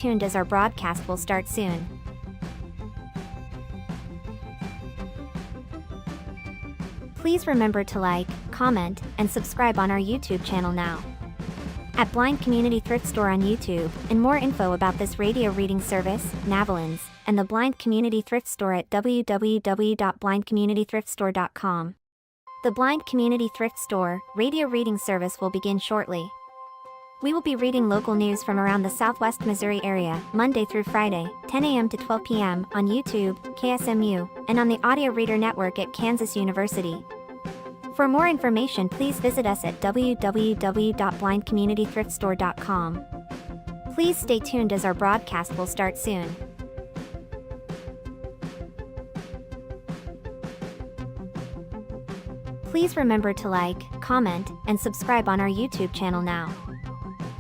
Tuned as our broadcast will start soon. Please remember to like, comment, and subscribe on our YouTube channel now. At Blind Community Thrift Store on YouTube, and more info about this radio reading service, Navalins, and the Blind Community Thrift Store at www.blindcommunitythriftstore.com. The Blind Community Thrift Store radio reading service will begin shortly. We will be reading local news from around the Southwest Missouri area, Monday through Friday, 10 a.m. to 12 p.m. on YouTube, KSMU, and on the Audio Reader Network at Kansas University. For more information, please visit us at www.blindcommunitythriftstore.com. Please stay tuned as our broadcast will start soon. Please remember to like, comment, and subscribe on our YouTube channel now.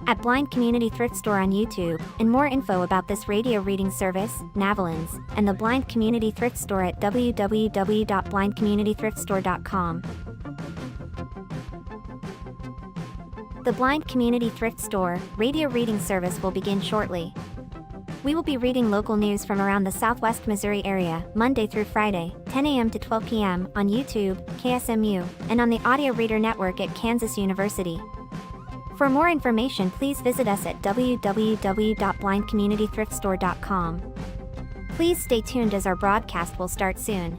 At Blind Community Thrift Store on YouTube, and more info about this radio reading service, Navalins, and the Blind Community Thrift Store at www.blindcommunitythriftstore.com. The Blind Community Thrift Store radio reading service will begin shortly. We will be reading local news from around the Southwest Missouri area, Monday through Friday, 10 a.m. to 12 p.m. on YouTube, KSMU, and on the Audio Reader Network at Kansas University. For more information, please visit us at www.blindcommunitythriftstore.com. Please stay tuned as our broadcast will start soon.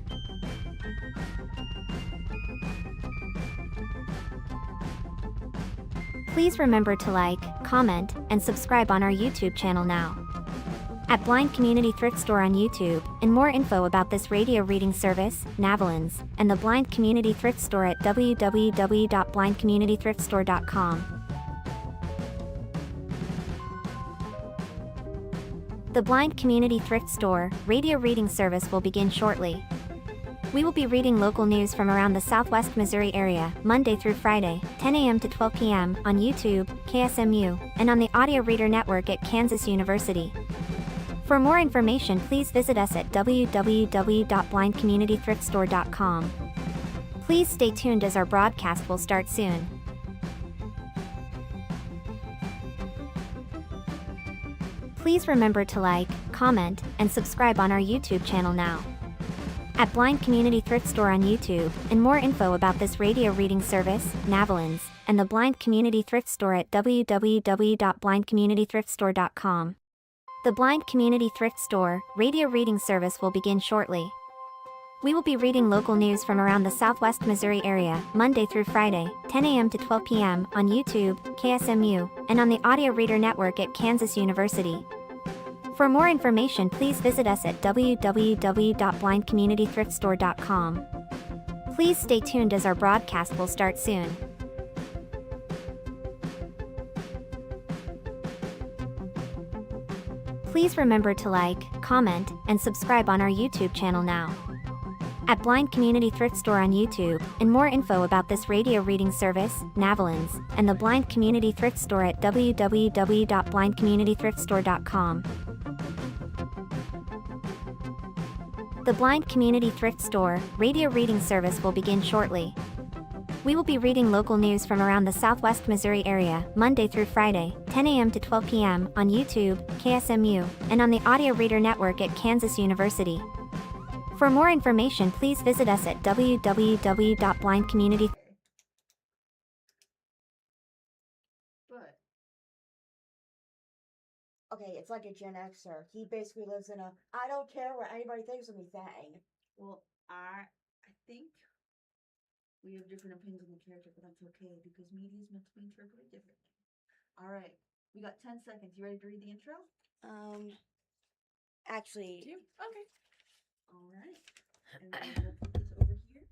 Please remember to like, comment, and subscribe on our YouTube channel now. At Blind Community Thrift Store on YouTube, and more info about this radio reading service, Navalins, and the Blind Community Thrift Store at www.blindcommunitythriftstore.com. The Blind Community Thrift Store radio reading service will begin shortly. We will be reading local news from around the Southwest Missouri area, Monday through Friday, 10 a.m. to 12 p.m. on YouTube, KSMU, and on the Audio Reader Network at Kansas University. For more information, please visit us at www.blindcommunitythriftstore.com. Please stay tuned as our broadcast will start soon. Please remember to like, comment, and subscribe on our YouTube channel now. At Blind Community Thrift Store on YouTube, and more info about this radio reading service, Navalins, and the Blind Community Thrift Store at www.blindcommunitythriftstore.com. The Blind Community Thrift Store radio reading service will begin shortly. We will be reading local news from around the Southwest Missouri area, Monday through Friday, 10 a.m. to 12 p.m. on YouTube, KSMU, and on the Audio Reader Network at Kansas University. For more information, please visit us at www.blindcommunitythriftstore.com. Please stay tuned as our broadcast will start soon. Please remember to like, comment, and subscribe on our YouTube channel now. At Blind Community Thrift Store on YouTube, and more info about this radio reading service, Navalins, and the Blind Community Thrift Store at www.blindcommunitythriftstore.com. The Blind Community Thrift Store radio reading service will begin shortly. We will be reading local news from around the Southwest Missouri area, Monday through Friday, 10 a.m. to 12 p.m. on YouTube, KSMU, and on the Audio Reader Network at Kansas University. For more information, please visit us at www.blindcommunity. But okay, it's like a Gen Xer. He basically lives in a I don't care what anybody thinks of me thing. Well, I think we have different opinions on the character, but that's okay because media is meant to be interpreted differently. All right, we got 10 seconds. You ready to read the intro? Actually, Two? Okay. All right. And then we'll put this over here.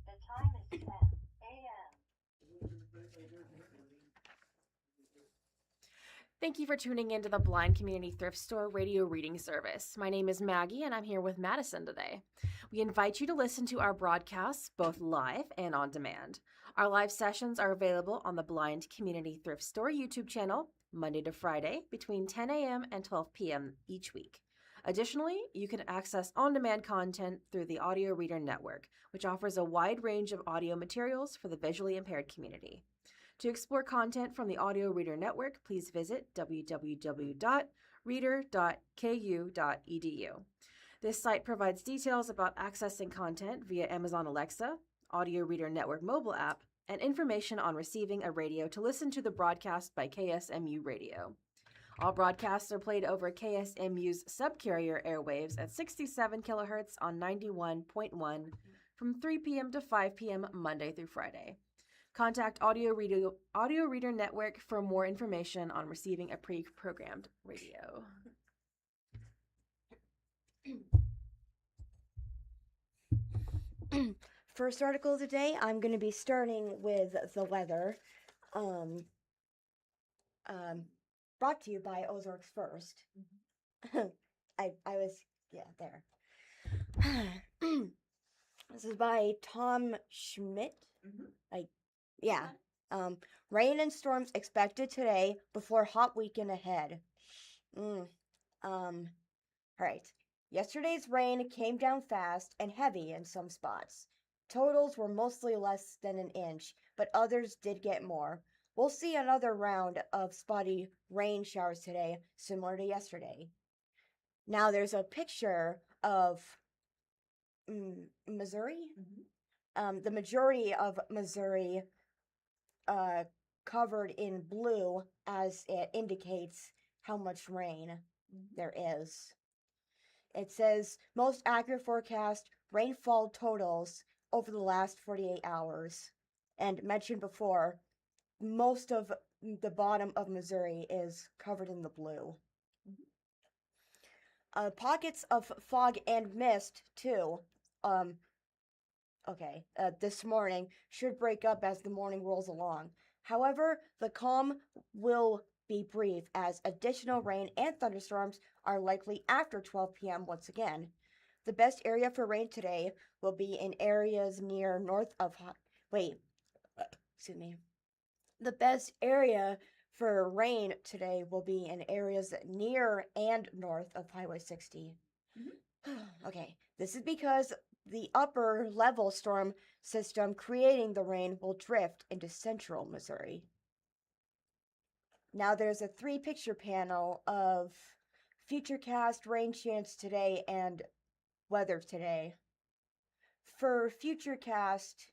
The time is 10 a.m. Thank you for tuning in to the Blind Community Thrift Store radio reading service. My name is Maggie and I'm here with Madison today. We invite you to listen to our broadcasts both live and on demand. Our live sessions are available on the Blind Community Thrift Store YouTube channel, Monday to Friday, between 10 a.m. and 12 p.m. each week. Additionally, you can access on-demand content through the Audio Reader Network, which offers a wide range of audio materials for the visually impaired community. To explore content from the Audio Reader Network, please visit www.reader.ku.edu. This site provides details about accessing content via Amazon Alexa, Audio Reader Network mobile app, and information on receiving a radio to listen to the broadcast by KSMU Radio. All broadcasts are played over KSMU's subcarrier airwaves at 67 kilohertz on 91.1 from 3 p.m. to 5 p.m. Monday through Friday. Contact Audio Reader Network for more information on receiving a pre-programmed radio. First article today, I'm going to be starting with the weather. Brought to you by Ozarks First. I was, there. This is by Tom Schmidt. Rain and storms expected today before hot weekend ahead. Alright. Yesterday's rain came down fast and heavy in some spots. Totals were mostly less than an inch, but others did get more. We'll see another round of spotty rain showers today, similar to yesterday. Now there's a picture of Missouri. The majority of Missouri covered in blue as it indicates how much rain there is. It says most accurate forecast rainfall totals over the last 48 hours. And mentioned before, most of the bottom of Missouri is covered in the blue. Pockets of fog and mist, too, this morning should break up as the morning rolls along. However, the calm will be brief as additional rain and thunderstorms are likely after 12 p.m. once again. The best area for rain today will be in areas near north of The best area for rain today will be in areas near and north of Highway 60. Okay, this is because the upper level storm system creating the rain will drift into central Missouri. Now there's a 3-picture panel of Futurecast, rain chance today, and weather today. For Futurecast,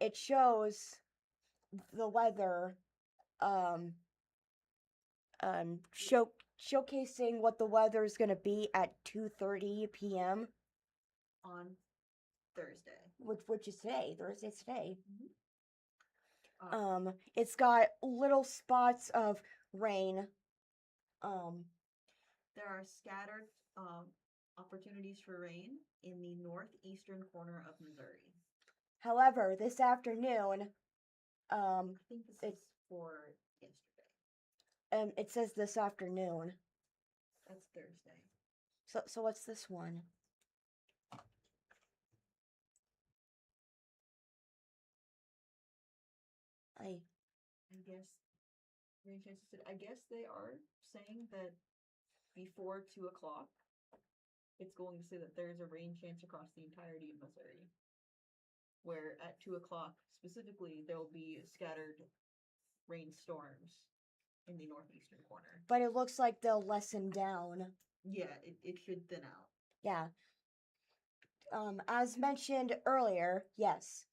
it shows the weather showcasing what the weather is going to be at 2:30 p.m. on Thursday. Which is today. Thursday's today. It's got little spots of rain. There are scattered opportunities for rain in the northeastern corner of Missouri. However, this afternoon, I think this is for yesterday. It says this afternoon. That's Thursday. So what's this one? I guess they are saying that before 2 o'clock, it's going to say that there's a rain chance across the entirety of Missouri. Where at 2 o'clock specifically, there will be scattered rainstorms in the northeastern corner. But it looks like they'll lessen down. Yeah, it should thin out. Yeah. As mentioned earlier, yes.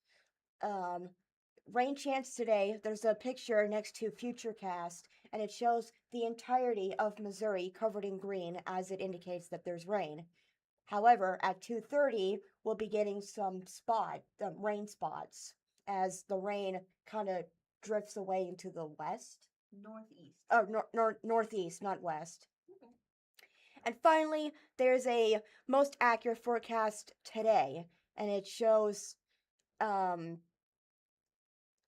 Rain chance today, there's a picture next to Futurecast, and it shows the entirety of Missouri covered in green as it indicates that there's rain. However, at 2:30, we'll be getting some rain spots as the rain kind of drifts away into the west. Northeast. Oh, northeast, not west. Okay. And finally, there's a most accurate forecast today, and it shows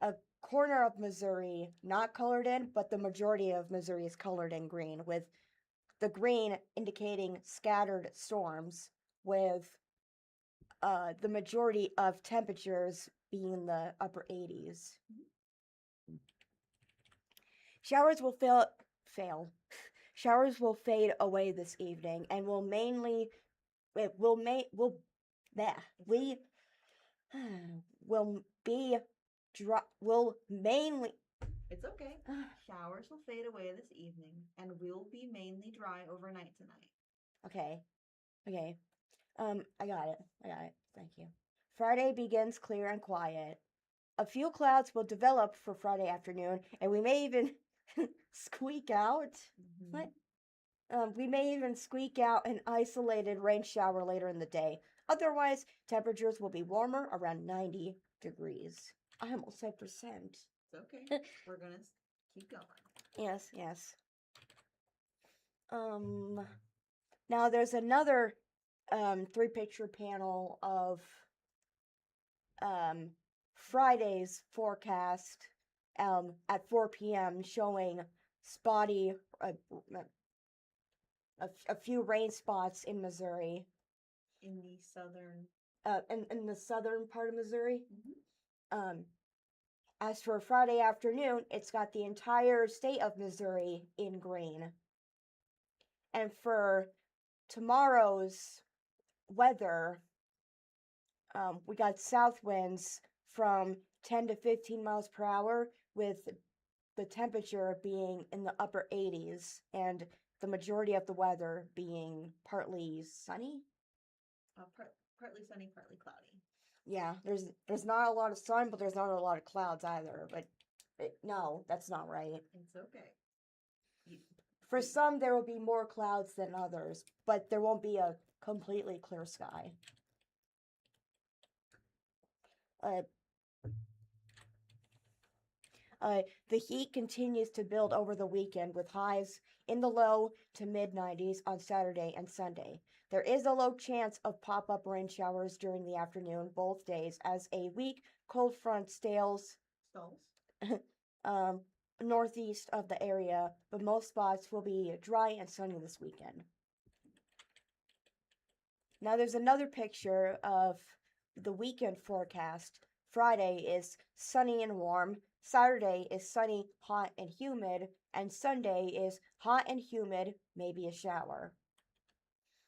a corner of Missouri not colored in, but the majority of Missouri is colored in green, with the green indicating scattered storms, with the majority of temperatures being in the upper 80s. Showers will Showers will fade away this evening and will mainly It's okay. Showers will fade away this evening, and will be mainly dry overnight tonight. Okay. Okay. I got it. Thank you. Friday begins clear and quiet. A few clouds will develop for Friday afternoon, and we may even squeak out. What? We may even squeak out an isolated rain shower later in the day. Otherwise, temperatures will be warmer, around 90 degrees. I almost said percent. It's okay. We're gonna keep going. Yes. Now there's another three picture panel of Friday's forecast at 4 p.m. showing spotty a few rain spots in Missouri. In the southern. In the southern part of Missouri. As for Friday afternoon, it's got the entire state of Missouri in green. And for tomorrow's weather, we got south winds from 10 to 15 miles per hour, with the temperature being in the upper 80s and the majority of the weather being partly sunny. Partly sunny, partly cloudy. Yeah, there's not a lot of sun, but there's not a lot of clouds either. But no, that's not right. It's okay. For some, there will be more clouds than others, but there won't be a completely clear sky. The heat continues to build over the weekend, with highs in the low to mid 90s on Saturday and Sunday. There is a low chance of pop-up rain showers during the afternoon both days, as a weak cold front stalls northeast of the area, but most spots will be dry and sunny this weekend. Now there's another picture of the weekend forecast. Friday is sunny and warm. Saturday is sunny, hot, and humid. And Sunday is hot and humid, maybe a shower.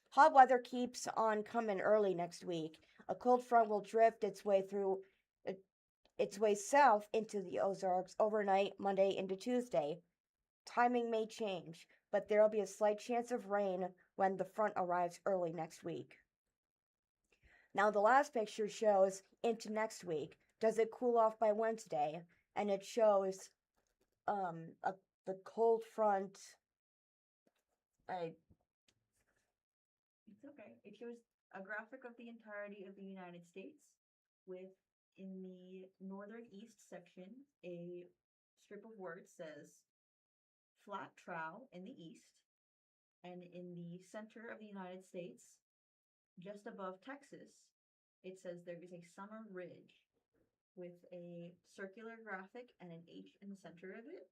Hot weather keeps on coming early next week. A cold front will drift its way south into the Ozarks overnight, Monday into Tuesday. Timing may change, but there will be a slight chance of rain when the front arrives early next week. Now the last picture shows into next week. Does it cool off by Wednesday? And it shows the cold front. It's okay. It shows a graphic of the entirety of the United States, with, in the northern east section, a strip of words says flat trow in the east, and in the center of the United States, just above Texas, it says there is a summer ridge with a circular graphic and an H in the center of it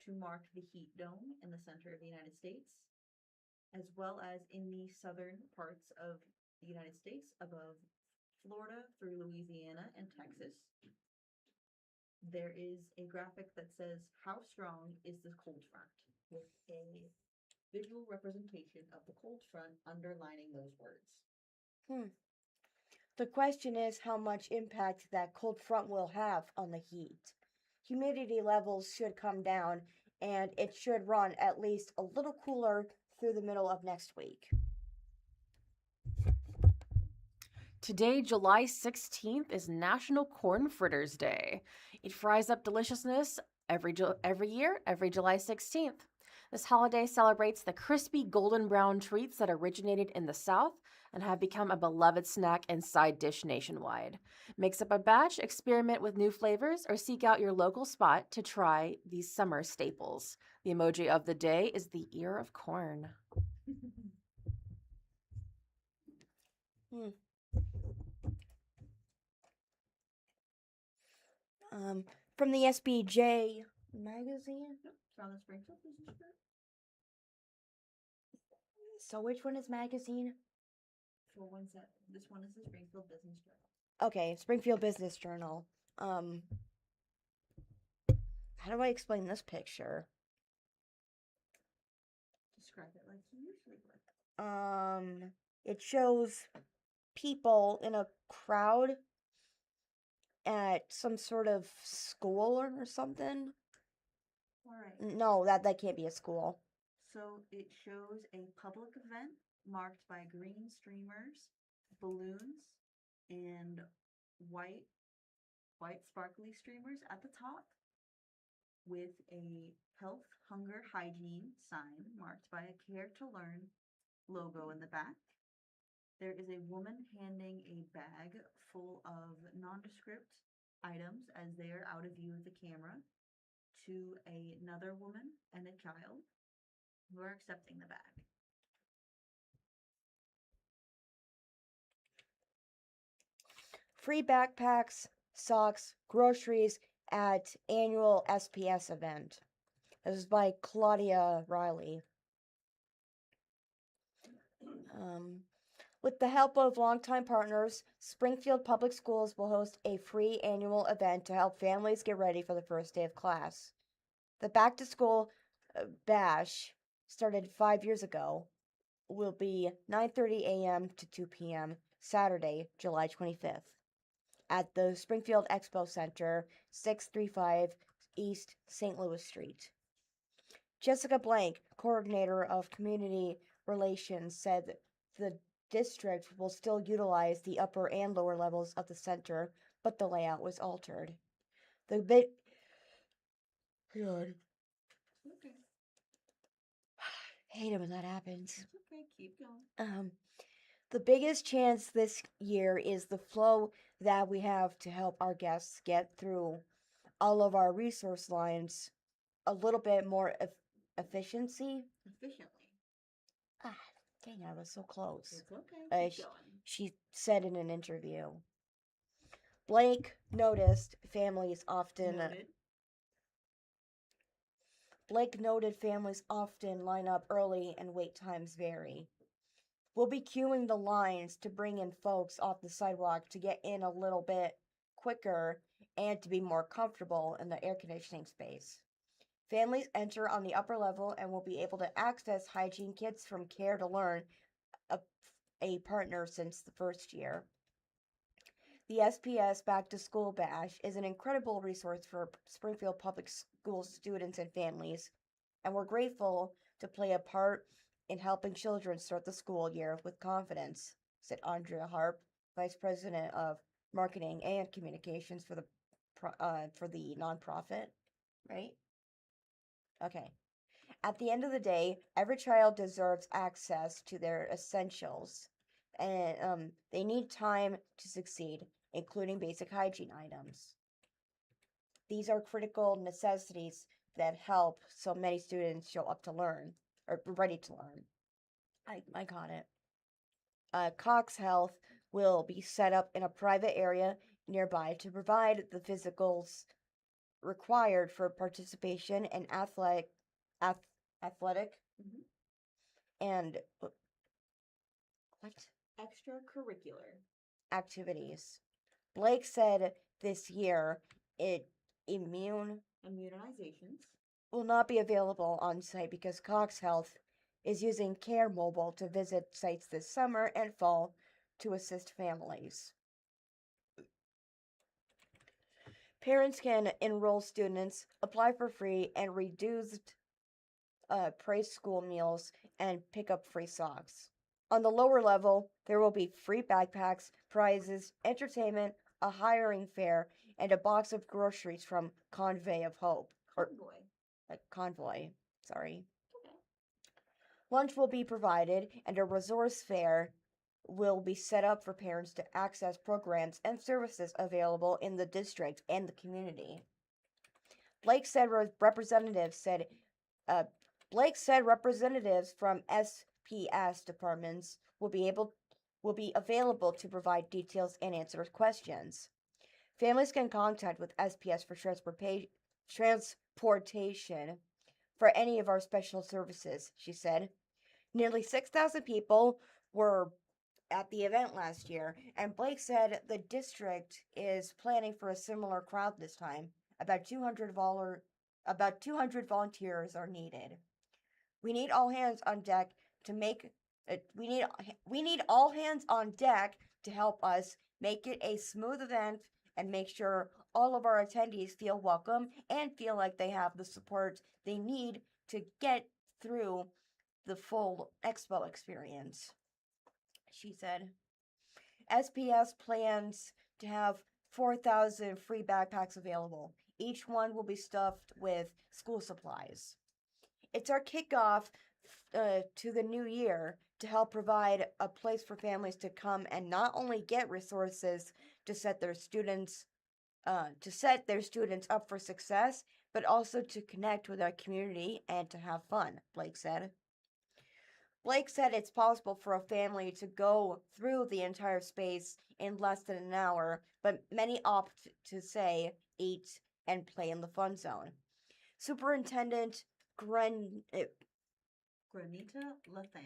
to mark the heat dome in the center of the United States, as well as in the southern parts of the United States above Florida through Louisiana and Texas. There is a graphic that says, how strong is the cold front, with a visual representation of the cold front underlining those words. The question is how much impact that cold front will have on the heat. Humidity levels should come down, and it should run at least a little cooler through the middle of next week. Today, July 16th, is National Corn Fritters Day. It fries up deliciousness every year, every July 16th. This holiday celebrates the crispy golden brown treats that originated in the South and have become a beloved snack and side dish nationwide. Mix up a batch, experiment with new flavors, or seek out your local spot to try these summer staples. The emoji of the day is the ear of corn. From the SBJ magazine. From the Springfield Business Journal. So which one is magazine? Well, this one is the Springfield Business Journal. Okay, Springfield Business Journal. How do I explain this picture? Describe it like you usually would. It shows people in a crowd at some sort of school or something. All right. No, that can't be a school. So it shows a public event marked by green streamers, balloons, and white sparkly streamers at the top, with a health, hunger, hygiene sign marked by a Care to Learn logo in the back. There is a woman handing a bag full of nondescript items as they are out of view of the camera to another woman and a child who are accepting the bag. Free backpacks, socks, groceries at annual SPS event. This is by Claudia Riley. With the help of longtime partners, Springfield Public Schools will host a free annual event to help families get ready for the first day of class. The Back to School Bash started 5 years ago. Will be 9:30 a.m. to 2 p.m. Saturday, July 25th at the Springfield Expo Center, 635 East St. Louis Street. Jessica Blank, coordinator of community relations, said that the district will still utilize the upper and lower levels of the center, but the layout was altered. The big God, Okay. hate it when that happens. It's okay. Keep going. The biggest chance this year is the flow that we have to help our guests get through all of our resource lines a little bit more efficiency. Efficiently. Ah, dang, I was so close. It's okay. Keep sh- going. She said in an interview. Blake noticed families often. Noted. Blake noted families often line up early and wait times vary. We'll be queuing the lines to bring in folks off the sidewalk to get in a little bit quicker and to be more comfortable in the air conditioning space. Families enter on the upper level and will be able to access hygiene kits from Care to Learn, a partner since the first year. The SPS Back to School Bash is an incredible resource for Springfield Public School students and families, and we're grateful to play a part in helping children start the school year with confidence, said Andrea Harp, Vice President of Marketing and Communications for the nonprofit. Right? Okay. At the end of the day, every child deserves access to their essentials, and they need time to succeed, including basic hygiene items. These are critical necessities that help so many students show up to learn, or ready to learn. I got it. Cox Health will be set up in a private area nearby to provide the physicals required for participation in athletic Mhm. and what Extracurricular. activities. Blake said this year Immunizations. will not be available on site because Cox Health is using Care Mobile to visit sites this summer and fall to assist families. Parents can enroll students, apply for free and reduced price school meals, and pick up free socks. On the lower level, there will be free backpacks, prizes, entertainment, a hiring fair, and a box of groceries from Convoy of Hope. Convoy, sorry. Okay. Lunch will be provided, and a resource fair will be set up for parents to access programs and services available in the district and the community. Blake said representatives from SPS departments will be available to provide details and answer questions. Families can contact with SPS for transportation for any of our special services, she said. Nearly 6,000 people were at the event last year, and Blake said the district is planning for a similar crowd this time. About 200 volunteers are needed. We need all hands on deck to make it. We need all hands on deck to help us make it a smooth event and make sure all of our attendees feel welcome and feel like they have the support they need to get through the full expo experience. She said, SPS plans to have 4,000 free backpacks available. Each one will be stuffed with school supplies. It's our kickoff to the new year to help provide a place for families to come and not only get resources to set their students up for success, but also to connect with our community and to have fun, Blake said. Blake said it's possible for a family to go through the entire space in less than an hour, but many opt to say, eat, and play in the fun zone. Superintendent Granita Lathan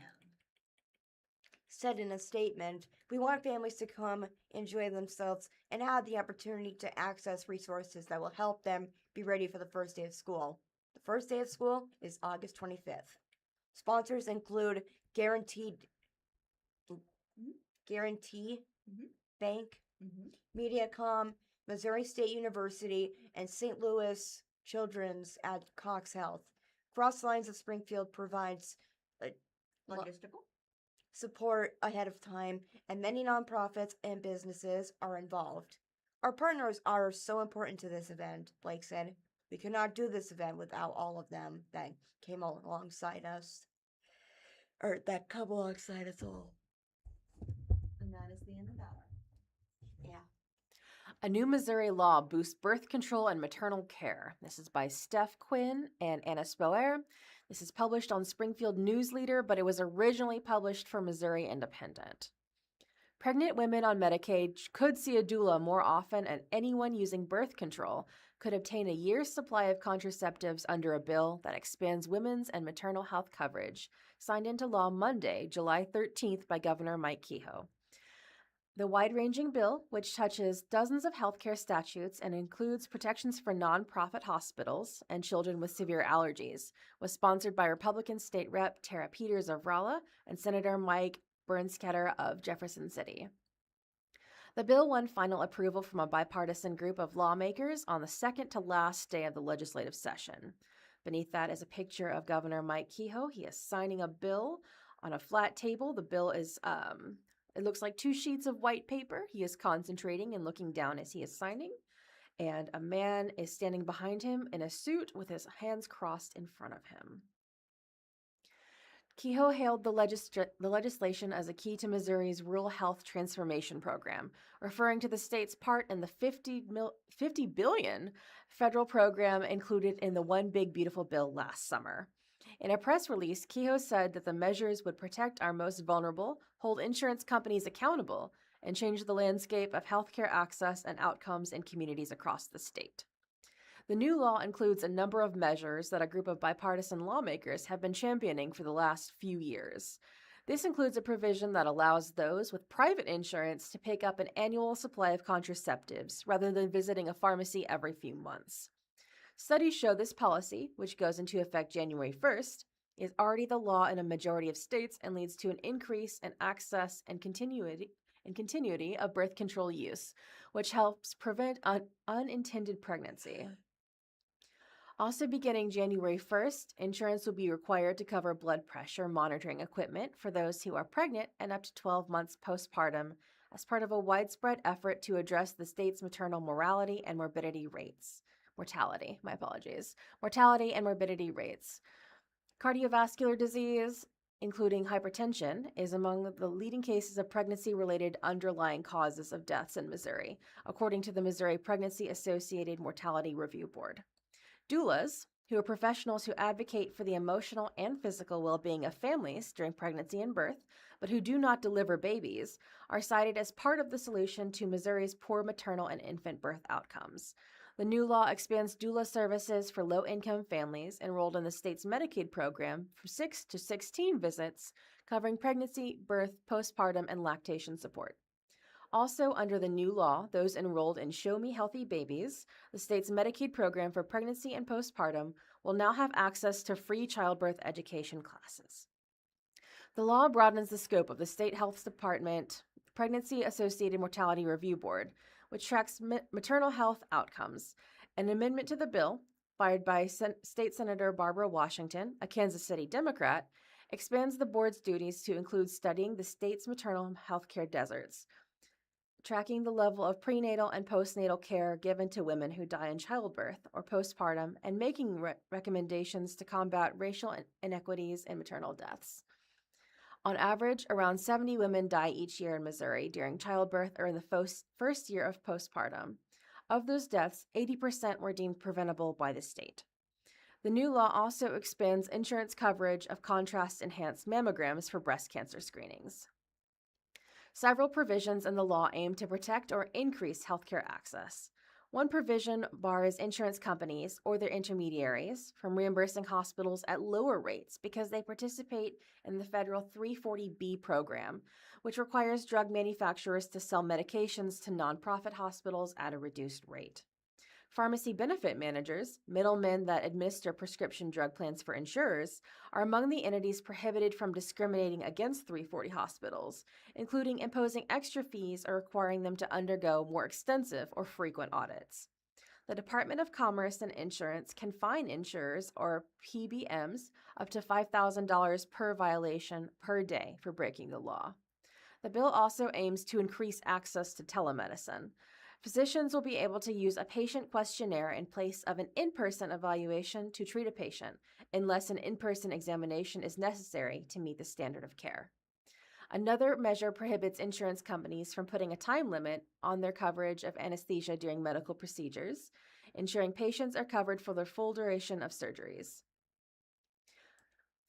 said in a statement, "We want families to come, enjoy themselves, and have the opportunity to access resources that will help them be ready for the first day of school. The first day of school is August 25th. Sponsors include Guarantee Bank, Mediacom, Missouri State University, and St. Louis Children's at Cox Health. Cross Lines of Springfield provides logistical support ahead of time, and many nonprofits and businesses are involved. Our partners are so important to this event," Blake said. "We could not do this event without all of them that came alongside us. Or that come alongside us all." And that is the end of that. Yeah. A new Missouri law boosts birth control and maternal care. This is by Steph Quinn and Anna Spoer. This is published on Springfield News Leader, but it was originally published for Missouri Independent. Pregnant women on Medicaid could see a doula more often, and anyone using birth control could obtain a year's supply of contraceptives under a bill that expands women's and maternal health coverage, signed into law Monday, July 13th by Governor Mike Kehoe. The wide-ranging bill, which touches dozens of healthcare statutes and includes protections for nonprofit hospitals and children with severe allergies, was sponsored by Republican State Rep. Tara Peters of Rolla and Senator Mike Bernskoetter of Jefferson City. The bill won final approval from a bipartisan group of lawmakers on the second to last day of the legislative session. Beneath that is a picture of Governor Mike Kehoe. He is signing a bill on a flat table. The bill is it looks like 2 sheets of white paper. He is concentrating and looking down as he is signing. And a man is standing behind him in a suit with his hands crossed in front of him. Kehoe hailed the legislation as a key to Missouri's Rural Health Transformation Program, referring to the state's part in the $50 billion federal program included in the One Big Beautiful Bill last summer. In a press release, Kehoe said that the measures would protect our most vulnerable, hold insurance companies accountable, and change the landscape of healthcare access and outcomes in communities across the state. The new law includes a number of measures that a group of bipartisan lawmakers have been championing for the last few years. This includes a provision that allows those with private insurance to pick up an annual supply of contraceptives rather than visiting a pharmacy every few months. Studies show this policy, which goes into effect January 1st, is already the law in a majority of states and leads to an increase in access and continuity of birth control use, which helps prevent unintended pregnancy. Also beginning January 1st, insurance will be required to cover blood pressure monitoring equipment for those who are pregnant and up to 12 months postpartum as part of a widespread effort to address the state's maternal mortality and morbidity rates. Mortality and morbidity rates. Cardiovascular disease, including hypertension, is among the leading cases of pregnancy-related underlying causes of deaths in Missouri, according to the Missouri Pregnancy Associated Mortality Review Board. Doulas, who are professionals who advocate for the emotional and physical well-being of families during pregnancy and birth, but who do not deliver babies, are cited as part of the solution to Missouri's poor maternal and infant birth outcomes. The new law expands doula services for low-income families enrolled in the state's Medicaid program from 6 to 16 visits, covering pregnancy, birth, postpartum, and lactation support. Also under the new law, those enrolled in Show Me Healthy Babies, the state's Medicaid program for pregnancy and postpartum, will now have access to free childbirth education classes. The law broadens the scope of the State Health Department Pregnancy Associated Mortality Review Board, which tracks maternal health outcomes. An amendment to the bill, filed by State Senator Barbara Washington, a Kansas City Democrat, expands the board's duties to include studying the state's maternal health care deserts, tracking the level of prenatal and postnatal care given to women who die in childbirth or postpartum, and making recommendations to combat racial inequities in maternal deaths. On average, around 70 women die each year in Missouri during childbirth or in the first year of postpartum. Of those deaths, 80% were deemed preventable by the state. The new law also expands insurance coverage of contrast-enhanced mammograms for breast cancer screenings. Several provisions in the law aim to protect or increase healthcare access. One provision bars insurance companies or their intermediaries from reimbursing hospitals at lower rates because they participate in the federal 340B program, which requires drug manufacturers to sell medications to nonprofit hospitals at a reduced rate. Pharmacy benefit managers, middlemen that administer prescription drug plans for insurers, are among the entities prohibited from discriminating against 340 hospitals, including imposing extra fees or requiring them to undergo more extensive or frequent audits. The Department of Commerce and Insurance can fine insurers, or PBMs, up to $5,000 per violation per day for breaking the law. The bill also aims to increase access to telemedicine. Physicians will be able to use a patient questionnaire in place of an in-person evaluation to treat a patient, unless an in-person examination is necessary to meet the standard of care. Another measure prohibits insurance companies from putting a time limit on their coverage of anesthesia during medical procedures, ensuring patients are covered for their full duration of surgeries.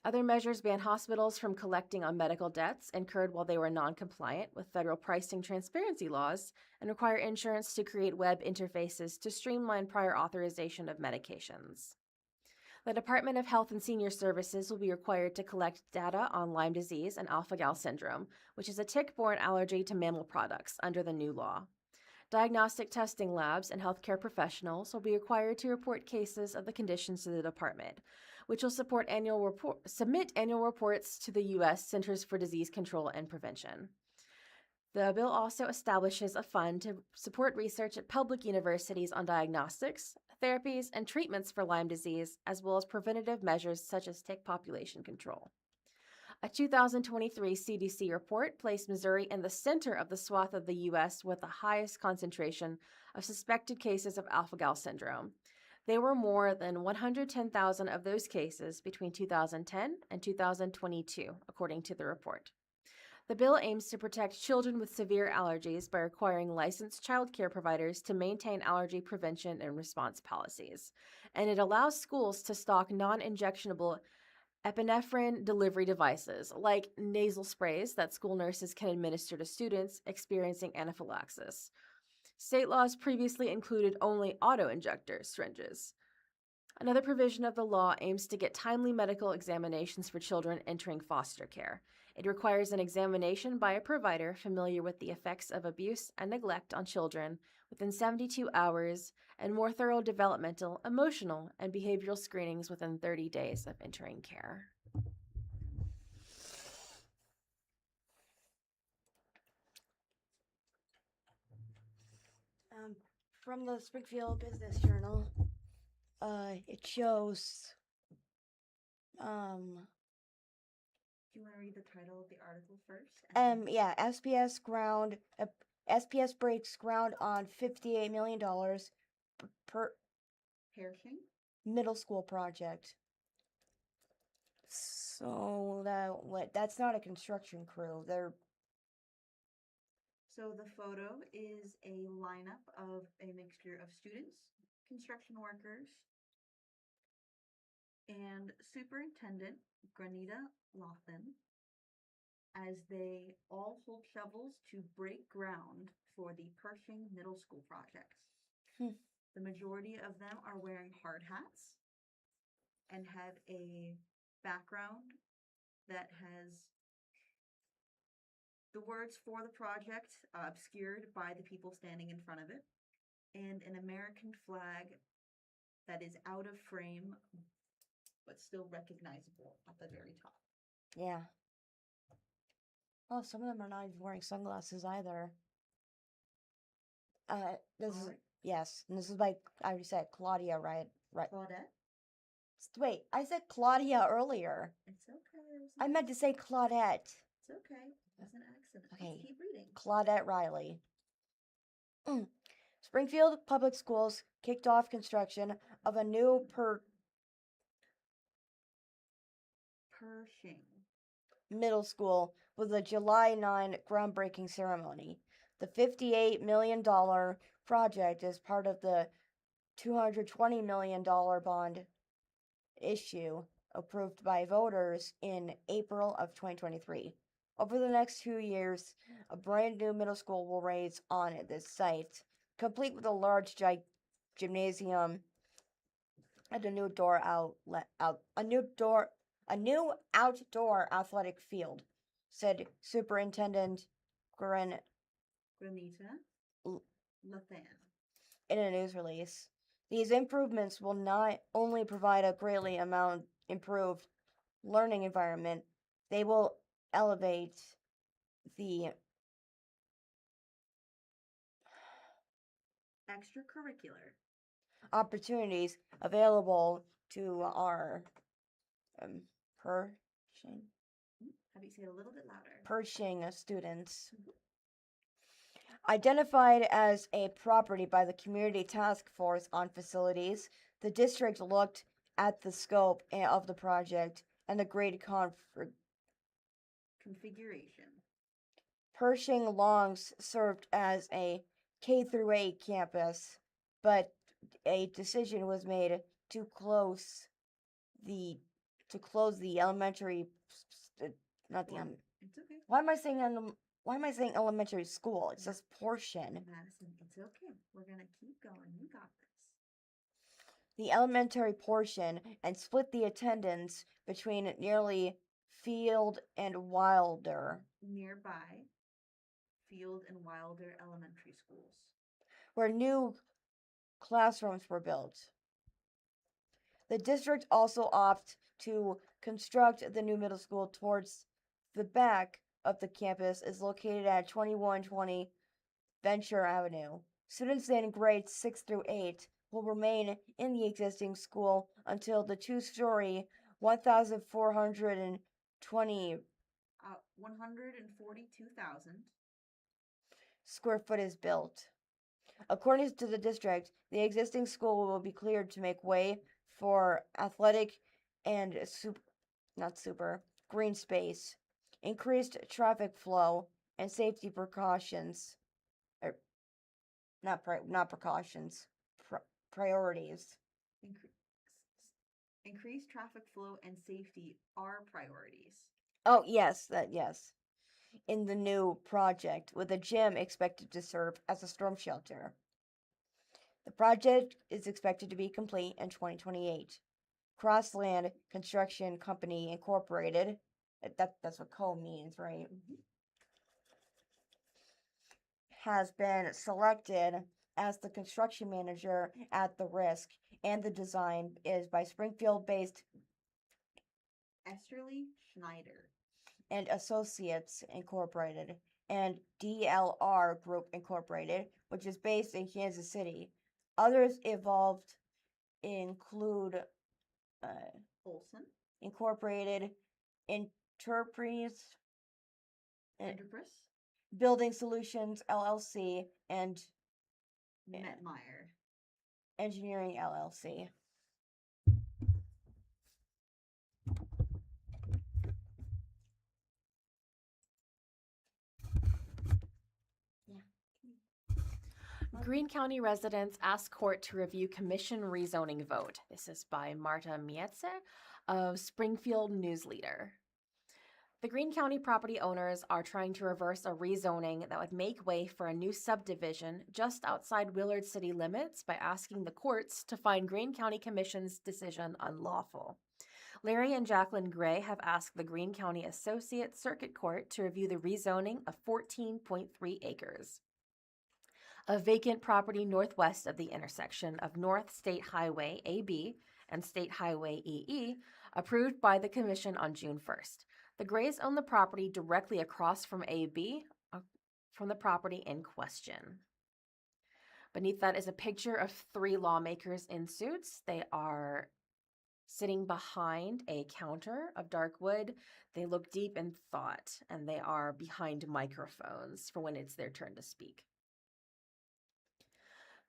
Other measures ban hospitals from collecting on medical debts incurred while they were non-compliant with federal pricing transparency laws and require insurance to create web interfaces to streamline prior authorization of medications. The Department of Health and Senior Services will be required to collect data on Lyme disease and alpha-gal syndrome, which is a tick-borne allergy to mammal products under the new law. Diagnostic testing labs and healthcare professionals will be required to report cases of the conditions to the department, which will submit annual reports to the U.S. Centers for Disease Control and Prevention. The bill also establishes a fund to support research at public universities on diagnostics, therapies, and treatments for Lyme disease, as well as preventative measures such as tick population control. A 2023 CDC report placed Missouri in the center of the swath of the U.S. with the highest concentration of suspected cases of alpha-gal syndrome. There were more than 110,000 of those cases between 2010 and 2022, according to the report. The bill aims to protect children with severe allergies by requiring licensed child care providers to maintain allergy prevention and response policies, and it allows schools to stock non-injectionable epinephrine delivery devices, like nasal sprays that school nurses can administer to students experiencing anaphylaxis. State laws previously included only auto-injector syringes. Another provision of the law aims to get timely medical examinations for children entering foster care. It requires an examination by a provider familiar with the effects of abuse and neglect on children within 72 hours and more thorough developmental, emotional, and behavioral screenings within 30 days of entering care. From the Springfield Business Journal, it shows, Do you want to read the title of the article first? yeah, SPS breaks ground on $58 million per Pershing? middle school project. So that's not a construction crew. So the photo is a lineup of a mixture of students, construction workers, and Superintendent Granita Lawson, as they all hold shovels to break ground for the Pershing Middle School project. The majority of them are wearing hard hats and have a background that has the words for the project obscured by the people standing in front of it, and an American flag that is out of frame but still recognizable at the very top. Yeah. Oh, some of them are not even wearing sunglasses either. This is, Alright. yes, and this is by, I already said Claudia, right? Right. Claudette? Wait, I said Claudia earlier. It's okay. I meant to say Claudette. It's okay. It's an accident. Okay. Let's keep reading. Claudette Riley. Springfield Public Schools kicked off construction of a new Pershing. middle school with a July 9 groundbreaking ceremony. The $58 million project is part of the $220 million bond issue approved by voters in April of 2023. Over the next 2 years, a brand new middle school will raise on this site, complete with a large gymnasium and a new outdoor athletic field, said Superintendent Granita L- Lathan. in a news release. These improvements will not only provide a greatly improved learning environment, they will elevate the Extracurricular. opportunities available to our Pershing Have you say it a little bit louder? Pershing students. Identified as a property by the Community Task Force on Facilities, the district looked at the scope of the project and agreed Configuration. Pershing Longs served as a K-8 campus, but a decision was made to close the elementary. Not the It's okay. Why am I saying elementary school? It says portion. Madison, it's okay. We're gonna keep going. You got this. The elementary portion and split the attendance between nearly Field and Wilder, Nearby Field and Wilder elementary schools. where new classrooms were built. The district also opted to construct the new middle school towards the back of the campus is located at 2120 Venture Avenue. Students in grades 6 through 8 will remain in the existing school until the two-story 1,420 142,000. square foot is built. According to the district, the existing school will be cleared to make way for athletic and green space, increased traffic flow, and safety precautions. Priorities. Increased traffic flow and safety are priorities. Oh, yes, yes. In the new project, with a gym expected to serve as a storm shelter. The project is expected to be complete in 2028. Crossland Construction Company Incorporated, that's what co means, right? Has been selected as the construction manager at the risk, and the design is by Springfield-based Esterly Schneider. and Associates Incorporated and DLR Group Incorporated, which is based in Kansas City. Others involved include Olson. Incorporated, Enterprise, Enterprise. Building Solutions LLC, and Metmeyer. Engineering LLC. Greene County residents ask court to review commission rezoning vote. This is by Marta Mietze of Springfield News Leader. The Greene County property owners are trying to reverse a rezoning that would make way for a new subdivision just outside Willard city limits by asking the courts to find Greene County Commission's decision unlawful. Larry and Jacqueline Gray have asked the Greene County Associate Circuit Court to review the rezoning of 14.3 acres. A vacant property northwest of the intersection of North State Highway AB and State Highway EE, approved by the Commission on June 1st. The Grays own the property directly across from AB, from the property in question. Beneath that is a picture of 3 lawmakers in suits. They are sitting behind a counter of dark wood. They look deep in thought, and they are behind microphones for when it's their turn to speak.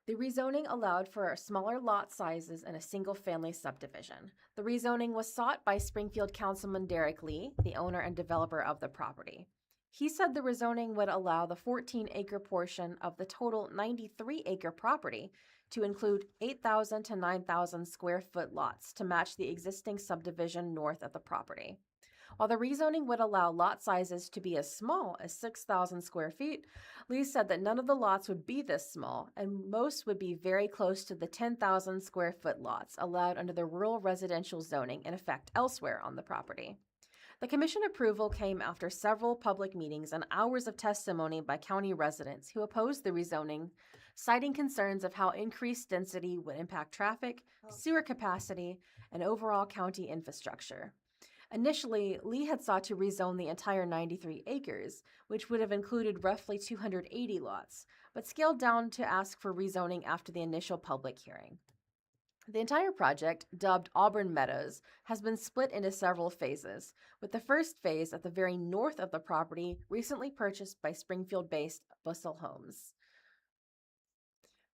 The rezoning allowed for smaller lot sizes and a single-family subdivision. The rezoning was sought by Springfield Councilman Derek Lee, the owner and developer of the property. He said the rezoning would allow the 14-acre portion of the total 93-acre property to include 8,000 to 9,000 square foot lots to match the existing subdivision north of the property. While the rezoning would allow lot sizes to be as small as 6,000 square feet, Lee said that none of the lots would be this small, and most would be very close to the 10,000 square foot lots allowed under the rural residential zoning in effect elsewhere on the property. The commission approval came after several public meetings and hours of testimony by county residents who opposed the rezoning, citing concerns of how increased density would impact traffic, sewer capacity, and overall county infrastructure. Initially, Lee had sought to rezone the entire 93 acres, which would have included roughly 280 lots, but scaled down to ask for rezoning after the initial public hearing. The entire project, dubbed Auburn Meadows, has been split into several phases, with the first phase at the very north of the property recently purchased by Springfield-based Bussell Homes.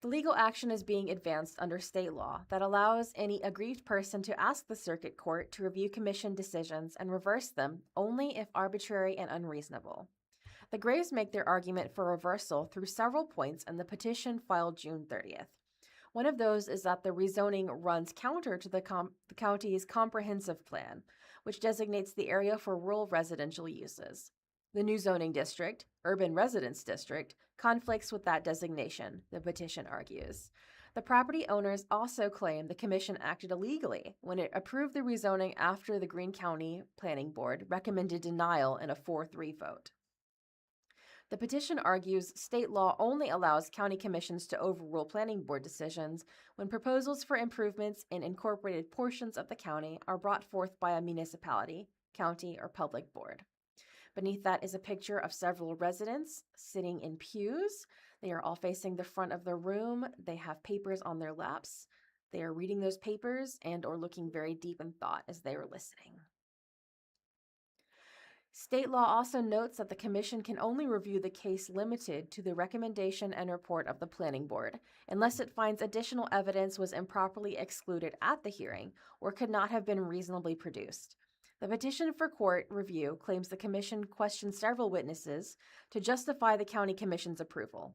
The legal action is being advanced under state law that allows any aggrieved person to ask the circuit court to review commission decisions and reverse them only if arbitrary and unreasonable. The Grays make their argument for reversal through several points in the petition filed June 30th. One of those is that the rezoning runs counter to the county's comprehensive plan, which designates the area for rural residential uses. The new zoning district, Urban Residence District, conflicts with that designation, the petition argues. The property owners also claim the commission acted illegally when it approved the rezoning after the Greene County Planning Board recommended denial in a 4-3 vote. The petition argues state law only allows county commissions to overrule planning board decisions when proposals for improvements in incorporated portions of the county are brought forth by a municipality, county, or public board. Beneath that is a picture of several residents sitting in pews. They are all facing the front of the room. They have papers on their laps. They are reading those papers and or looking very deep in thought as they are listening. State law also notes that the commission can only review the case limited to the recommendation and report of the planning board, unless it finds additional evidence was improperly excluded at the hearing or could not have been reasonably produced. The petition for court review claims the commission questioned several witnesses to justify the county commission's approval.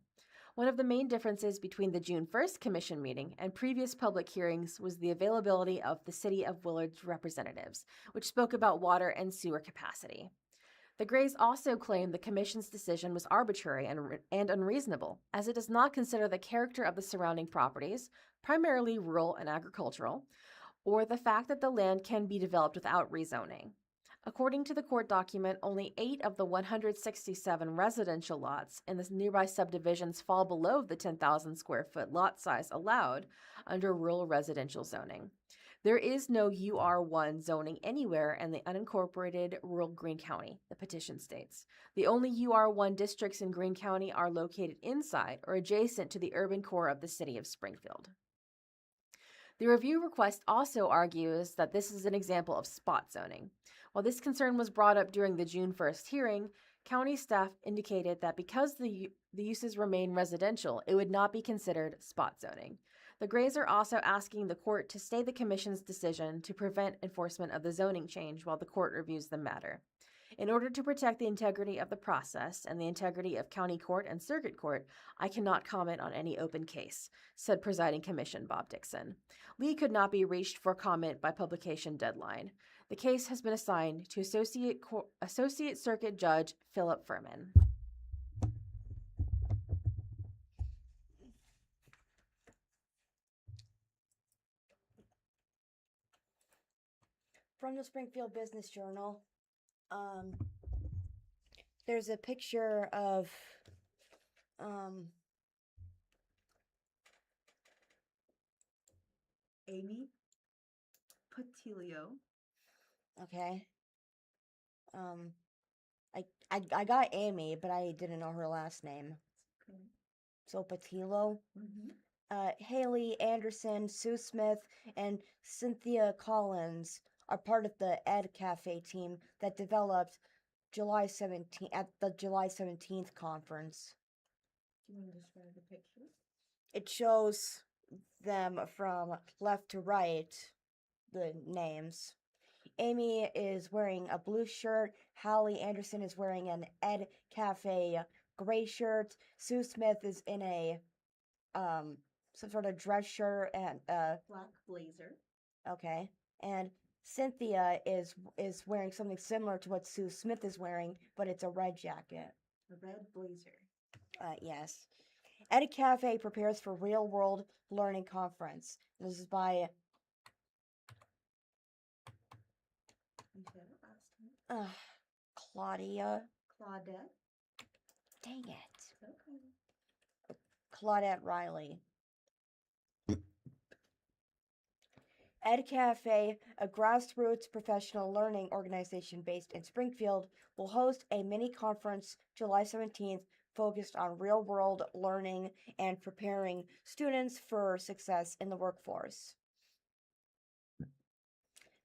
One of the main differences between the June 1st commission meeting and previous public hearings was the availability of the City of Willard's representatives, which spoke about water and sewer capacity. The Grays also claim the commission's decision was arbitrary and unreasonable, as it does not consider the character of the surrounding properties, primarily rural and agricultural, or the fact that the land can be developed without rezoning. According to the court document, only 8 of the 167 residential lots in the nearby subdivisions fall below the 10,000 square foot lot size allowed under rural residential zoning. There is no UR1 zoning anywhere in the unincorporated rural Greene County, the petition states. The only UR1 districts in Greene County are located inside or adjacent to the urban core of the city of Springfield. The review request also argues that this is an example of spot zoning. While this concern was brought up during the June 1st hearing, county staff indicated that because the uses remain residential, it would not be considered spot zoning. The Grays are also asking the court to stay the commission's decision to prevent enforcement of the zoning change while the court reviews the matter. In order to protect the integrity of the process and the integrity of county court and circuit court, I cannot comment on any open case, said presiding commission Bob Dixon. Lee could not be reached for comment by publication deadline. The case has been assigned to Associate Circuit Judge Philip Furman. From the Springfield Business Journal, there's a picture of Amy Patilio. okay. I got Amy, but I didn't know her last name. so Patilo. Mm-hmm. Haley Anderson, Sue Smith, and Cynthia Collins are part of the Ed Cafe team that developed July 17th at the July 17th conference. Do you want to describe the picture? It shows them from left to right, the names. Amy is wearing a blue shirt. Hallie Anderson is wearing an Ed Cafe gray shirt. Sue Smith is in a some sort of dress shirt and Black blazer. okay. And Cynthia is wearing something similar to what Sue Smith is wearing, but it's a red jacket. A red blazer. Yes. Ed Cafe prepares for Real World Learning Conference. This is by You said it last time. Claudia. Claudette. Dang it. Okay. Claudette Riley. Ed Cafe, a grassroots professional learning organization based in Springfield, will host a mini conference July 17th focused on real world learning and preparing students for success in the workforce.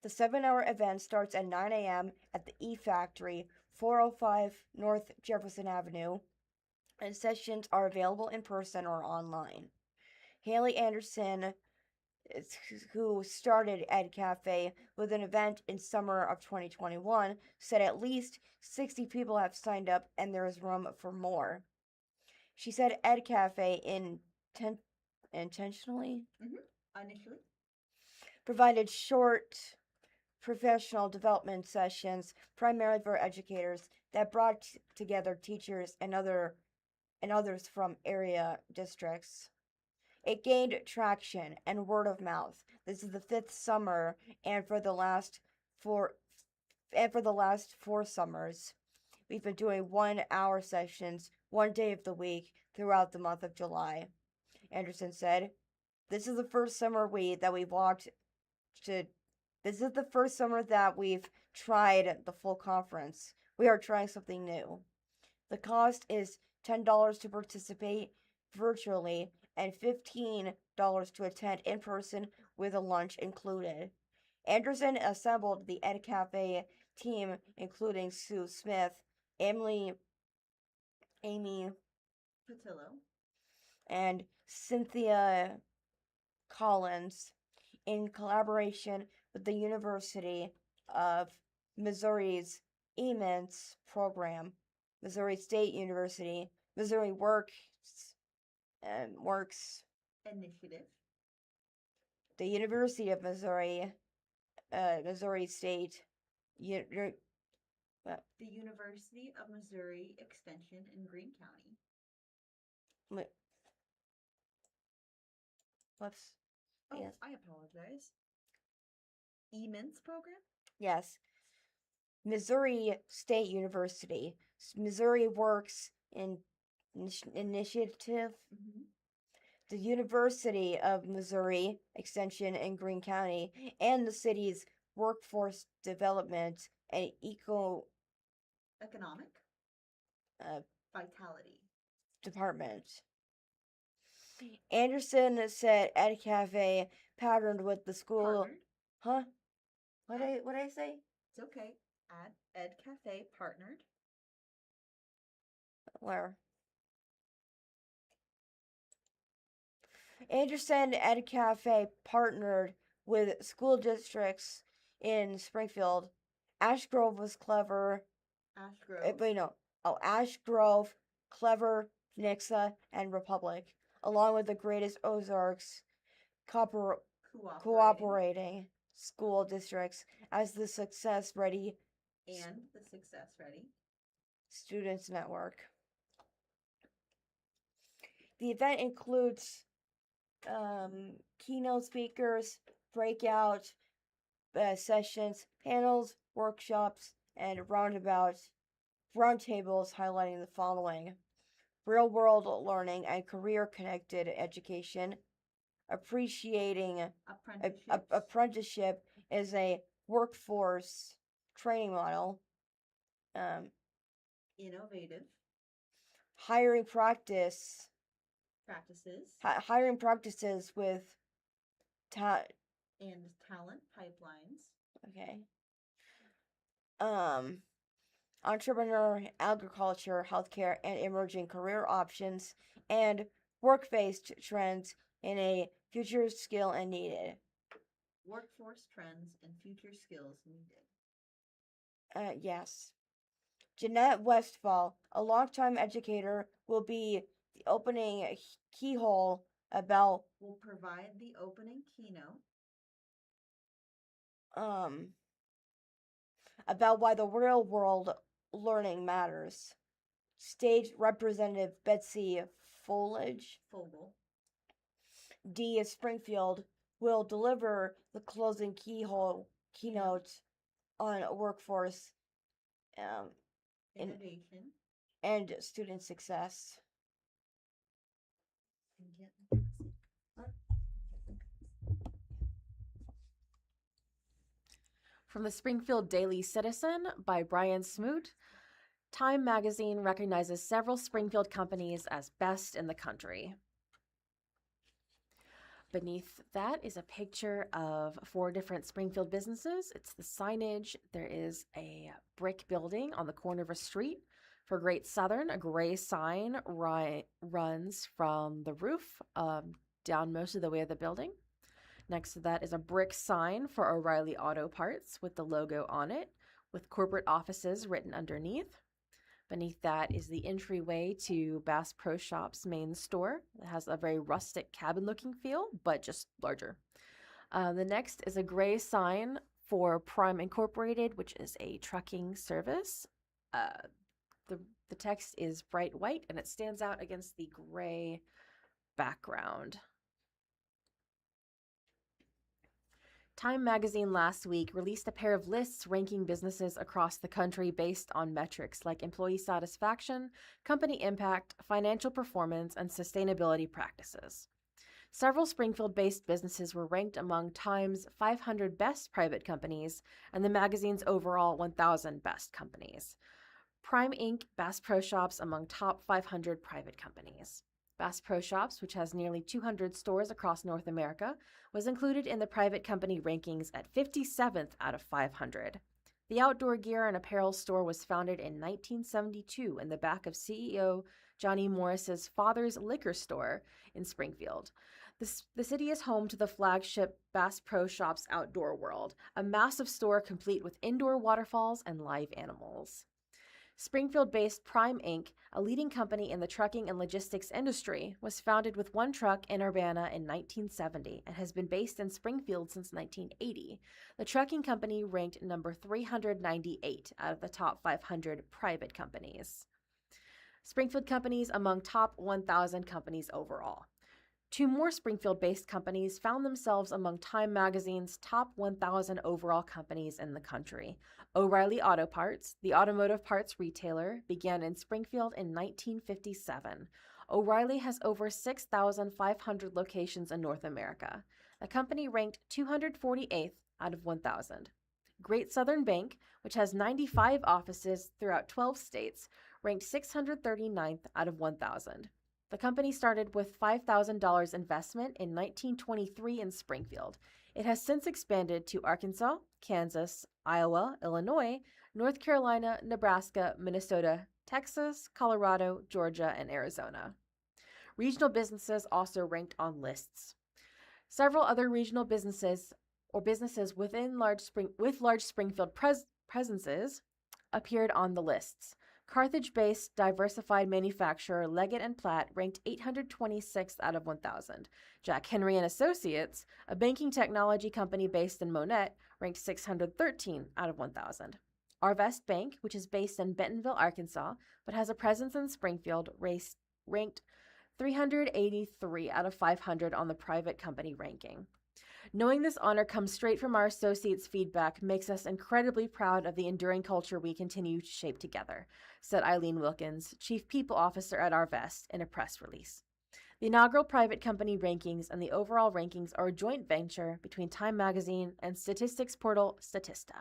The 7-hour event starts at 9 a.m. at the E Factory, 405 North Jefferson Avenue, and sessions are available in person or online. Haley Anderson, who started Ed Cafe with an event in summer of 2021, said at least 60 people have signed up and there is room for more. She said Ed Cafe intentionally Initially. provided short professional development sessions primarily for educators that brought together teachers and others from area districts. It gained traction and word of mouth. This is the 5th summer, and for the last four summers, we've been doing 1-hour sessions 1 day of the week throughout the month of July. Anderson said, "This is the first summer This is the first summer that we've tried the full conference. We are trying something new. The cost is $10 to participate virtually and $15 to attend in person with a lunch included." Anderson assembled the Ed Cafe team, including Sue Smith, Amy Patillo. and Cynthia Collins, in collaboration with the University of Missouri's EMINS program, Missouri State University, Missouri Works Initiative. the University of Missouri, Missouri State, The University of Missouri Extension in Greene County. whoops, Oh, Yes. I apologize. EMINS program? yes, Missouri State University, Missouri Works Initiative, Mm-hmm. the University of Missouri Extension in Greene County, and the city's Workforce Development and Economic uh, vitality. Department. Anderson said Ed Cafe patterned with the school. Partnered. Huh? What did I say? It's okay. Ed Cafe partnered. Where? Anderson Ed Cafe partnered with school districts in Springfield. Ash Grove was clever. Ash Grove. Ash Grove, Clever, Nixa, and Republic, along with the Greatest Ozarks cooperating school districts as the Success Ready And the Success Ready. Students Network. The event includes keynote speakers, breakout sessions, panels, workshops, and roundtables highlighting the following: real world learning and career connected education, appreciating apprenticeship is a workforce training model, Innovative. hiring practice practices hiring practices with and talent pipelines. okay. Entrepreneur, agriculture, healthcare, and emerging career options, and work-based trends in a future skill and needed. Workforce trends and future skills needed. Yes. Jeanette Westfall, a longtime educator, will be the opening keyhole about Will provide the opening keynote about why the real world learning matters. State Representative Betsy Fogel. D. Springfield will deliver the closing keynote on workforce Innovation and student success. From the Springfield Daily Citizen by Brian Smoot, Time magazine recognizes several Springfield companies as best in the country. Beneath that is a picture of 4 different Springfield businesses. It's the signage. There is a brick building on the corner of a street. For Great Southern, a gray sign runs from the roof down most of the way of the building. Next to that is a brick sign for O'Reilly Auto Parts with the logo on it, with corporate offices written underneath. Beneath that is the entryway to Bass Pro Shops' main store. It has a very rustic cabin-looking feel, but just larger. The next is a gray sign for Prime Incorporated, which is a trucking service. The text is bright white, and it stands out against the gray background. Time magazine last week released a pair of lists ranking businesses across the country based on metrics like employee satisfaction, company impact, financial performance, and sustainability practices. Several Springfield-based businesses were ranked among Time's 500 best private companies and the magazine's overall 1,000 best companies. Prime Inc. Bass Pro Shops among top 500 private companies. Bass Pro Shops, which has nearly 200 stores across North America, was included in the private company rankings at 57th out of 500. The outdoor gear and apparel store was founded in 1972 in the back of CEO Johnny Morris's father's liquor store in Springfield. The city is home to the flagship Bass Pro Shops Outdoor World, a massive store complete with indoor waterfalls and live animals. Springfield-based Prime Inc., a leading company in the trucking and logistics industry, was founded with one truck in Urbana in 1970 and has been based in Springfield since 1980. The trucking company ranked number 398 out of the top 500 private companies. Springfield companies among top 1,000 companies overall. 2 more Springfield-based companies found themselves among Time magazine's top 1,000 overall companies in the country. O'Reilly Auto Parts, the automotive parts retailer, began in Springfield in 1957. O'Reilly has over 6,500 locations in North America. The company ranked 248th out of 1,000. Great Southern Bank, which has 95 offices throughout 12 states, ranked 639th out of 1,000. The company started with $5,000 investment in 1923 in Springfield. It has since expanded to Arkansas, Kansas, Iowa, Illinois, North Carolina, Nebraska, Minnesota, Texas, Colorado, Georgia, and Arizona. Regional businesses also ranked on lists. Several other regional businesses or businesses with large Springfield presences appeared on the lists. Carthage-based diversified manufacturer Leggett & Platt ranked 826th out of 1,000. Jack Henry & Associates, a banking technology company based in Monette, ranked 613 out of 1,000. Arvest Bank, which is based in Bentonville, Arkansas, but has a presence in Springfield, ranked 383 out of 500 on the private company ranking. Knowing this honor comes straight from our associates' feedback makes us incredibly proud of the enduring culture we continue to shape together, said Eileen Wilkins, Chief People Officer at Arvest, in a press release. The inaugural private company rankings and the overall rankings are a joint venture between Time Magazine and statistics portal Statista.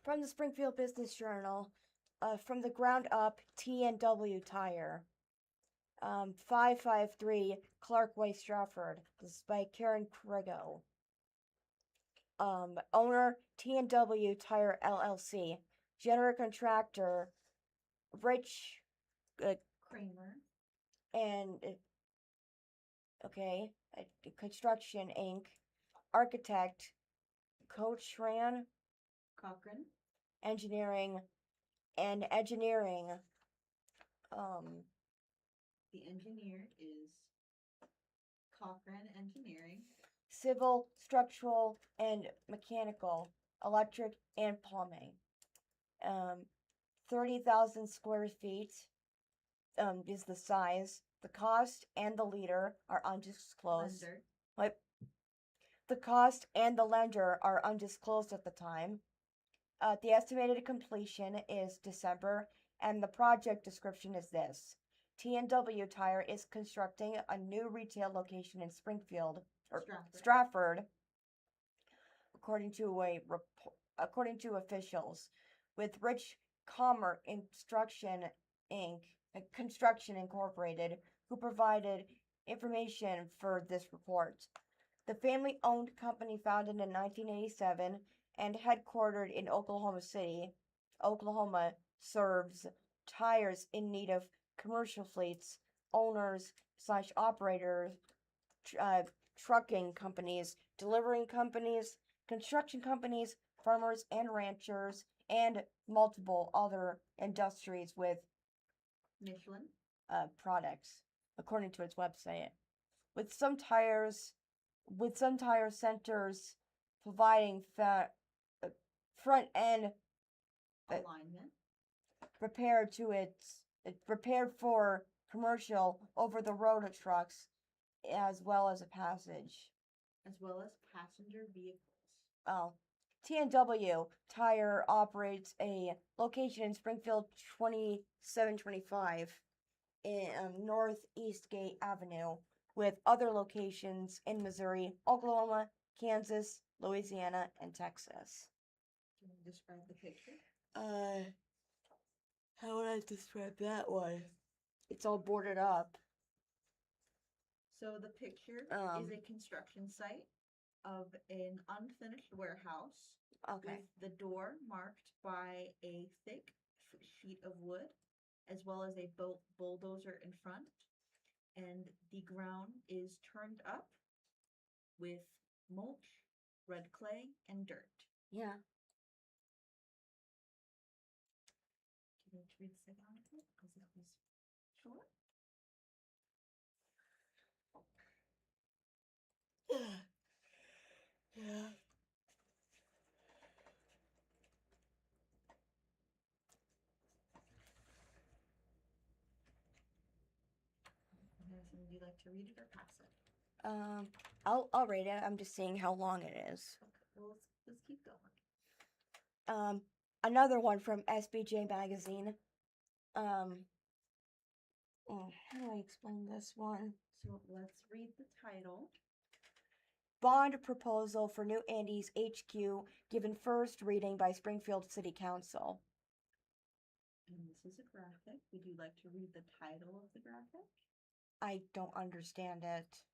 From the Springfield Business Journal, from the ground up, T&W Tire. 553 Clark Way, Stratford. This is by Karen Krego. Owner T&W Tire LLC. General contractor Rich Kramer. and Construction Inc. Architect Cochran Cochran. Engineering. The engineer is Cochran Engineering. Civil, structural, and mechanical, electric, and plumbing. 30,000 square feet is the size. The cost and the leader are undisclosed. Lender. The cost and the lender are undisclosed at the time. The estimated completion is December, and the project description is this. T&W Tire is constructing a new retail location in Springfield, or Stratford, according to officials, with Rich Commer Construction Incorporated, who provided information for this report. The family-owned company, founded in 1987 and headquartered in Oklahoma City, Oklahoma, serves tires in need of commercial fleets, owners / operators, trucking companies, delivering companies, construction companies, farmers and ranchers, and multiple other industries with Michelin. products, according to its website. With some tire centers providing front end Alignment. prepared for commercial over the road trucks, as well as a passage. As well as passenger vehicles. Oh. T&W Tire operates a location in Springfield 2725 in Northeast Gate Avenue, with other locations in Missouri, Oklahoma, Kansas, Louisiana, and Texas. Can you describe the picture? How would I describe that one? It's all boarded up. So the picture is a construction site of an unfinished warehouse. Okay. With the door marked by a thick sheet of wood, as well as a bulldozer in front. And the ground is turned up with mulch, red clay, and dirt. Yeah. Do you want to read the second article? Because it was short. Yeah. Madison, would you like to read it or pass it? I'll read it. I'm just seeing how long it is. Okay, well, let's keep going. Another one from SBJ Magazine. How do I explain this one? So let's read the title. Bond proposal for new Andes HQ given first reading by Springfield City Council. And this is a graphic. Would you like to read the title of the graphic? I don't understand it.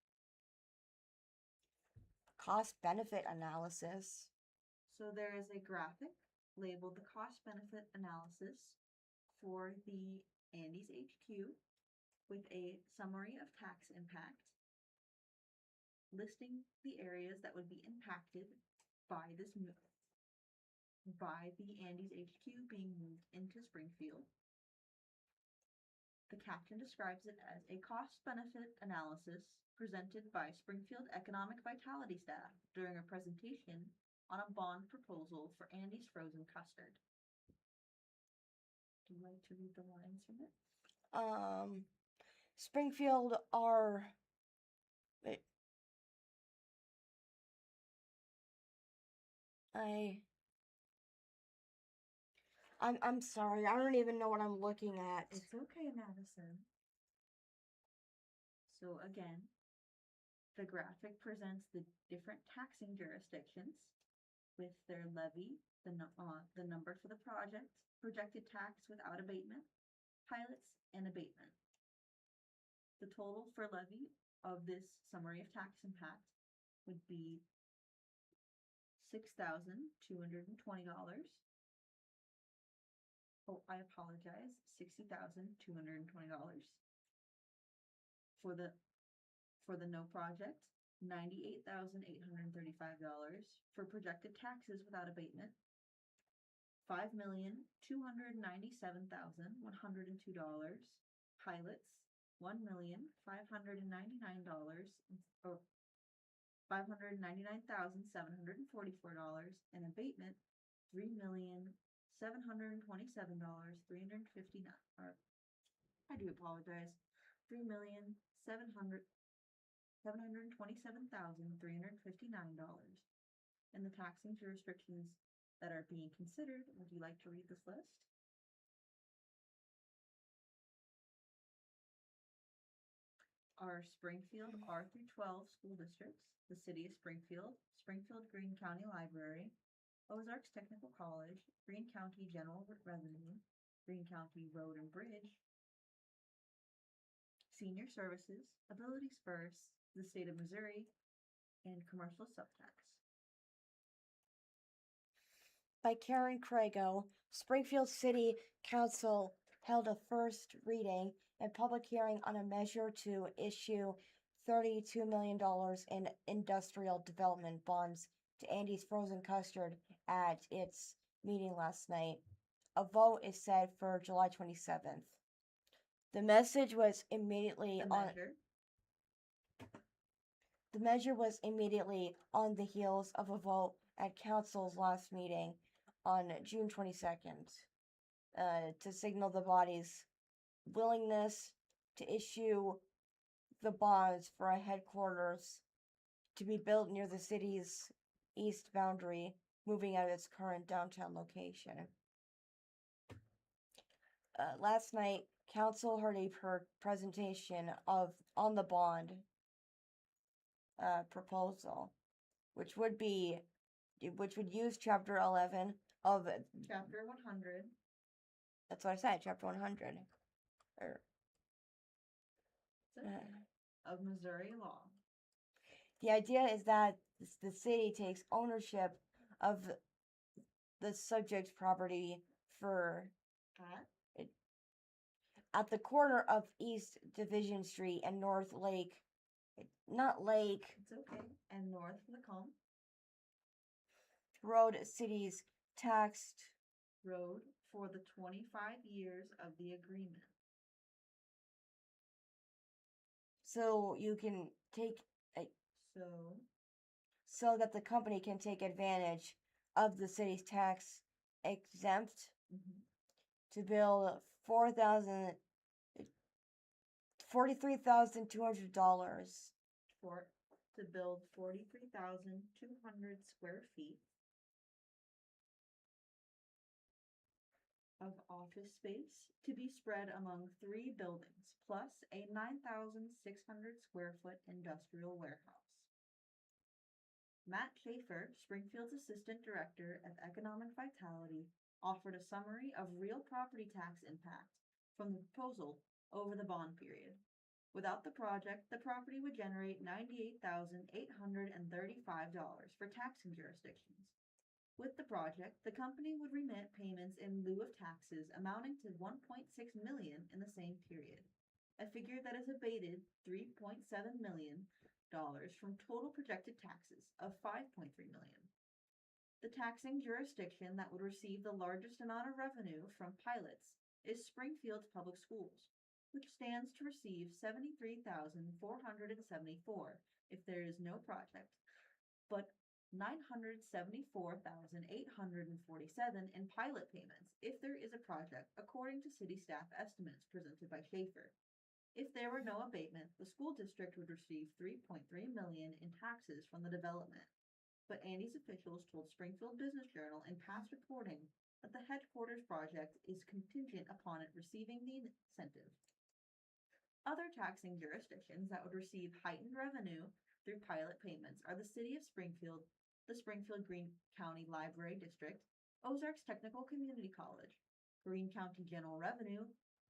Cost benefit analysis. So there is a graphic labeled the cost benefit analysis for the Andes HQ with a summary of tax impact, listing the areas that would be impacted by this move, by the Andes HQ being moved into Springfield. The caption describes it as a cost-benefit analysis presented by Springfield Economic Vitality staff during a presentation on a bond proposal for Andes frozen custard. Do you like to read the lines from it? Springfield are I'm sorry, I don't even know what I'm looking at. It's okay, Madison. So again, the graphic presents the different taxing jurisdictions with their levy, the number for the project, projected tax without abatement, pilots, and abatement. The total for levy of this summary of tax impact would be $6,220. Oh, I apologize, $60,220. For the no project, $98,835 for projected taxes without abatement, $5,297,102, pilots, $1,599 or $599,744, and abatement, $3,727,359. Or I do apologize, $3,727,359. And the taxing jurisdictions that are being considered. Would you like to read this list? Are Springfield R through 12 school districts, the City of Springfield, Springfield Greene County Library, Ozarks Technical College, Greene County General Revenue, Greene County Road and Bridge, Senior Services, Abilities First, the State of Missouri, and Commercial Subtax. By Karen Crago, Springfield City Council held a first reading and public hearing on a measure to issue $32 million in industrial development bonds to Andy's Frozen Custard at its meeting last night. A vote is set for July 27th. The message was immediately The measure was immediately on the heels of a vote at council's last meeting on June 22nd to signal the body's willingness to issue the bonds for a headquarters to be built near the city's east boundary, moving out of its current downtown location. Last night, council heard a presentation on the bond proposal, which would use Chapter 11 of Chapter 100. That's what I said, Chapter 100. Of Missouri law. The idea is that the city takes ownership of the subject's property for at the corner of East Division Street and North Lake. Not Lake. It's okay. And North Lacombe Road, city's taxed road for the 25 years of the agreement. So you can take so that the company can take advantage of the city's tax exempt to build $43,200 to build 43,200 square feet of office space to be spread among 3 buildings, plus a 9,600 square foot industrial warehouse. Matt Schaefer, Springfield's Assistant Director of Economic Vitality, offered a summary of real property tax impact from the proposal over the bond period. Without the project, the property would generate $98,835 for taxing jurisdictions. With the project, the company would remit payments in lieu of taxes amounting to $1.6 million in the same period, a figure that is abated $3.7 million from total projected taxes of $5.3 million. The taxing jurisdiction that would receive the largest amount of revenue from pilots is Springfield's Public Schools, which stands to receive $73,474 if there is no project, but $974,847 in pilot payments if there is a project, according to city staff estimates presented by Schaefer. If there were no abatement, the school district would receive $3.3 million in taxes from the development. But Andy's officials told Springfield Business Journal in past reporting that the headquarters project is contingent upon it receiving the incentive. Other taxing jurisdictions that would receive heightened revenue through pilot payments are the City of Springfield, the Springfield Greene County Library District, Ozarks Technical Community College, Greene County General Revenue,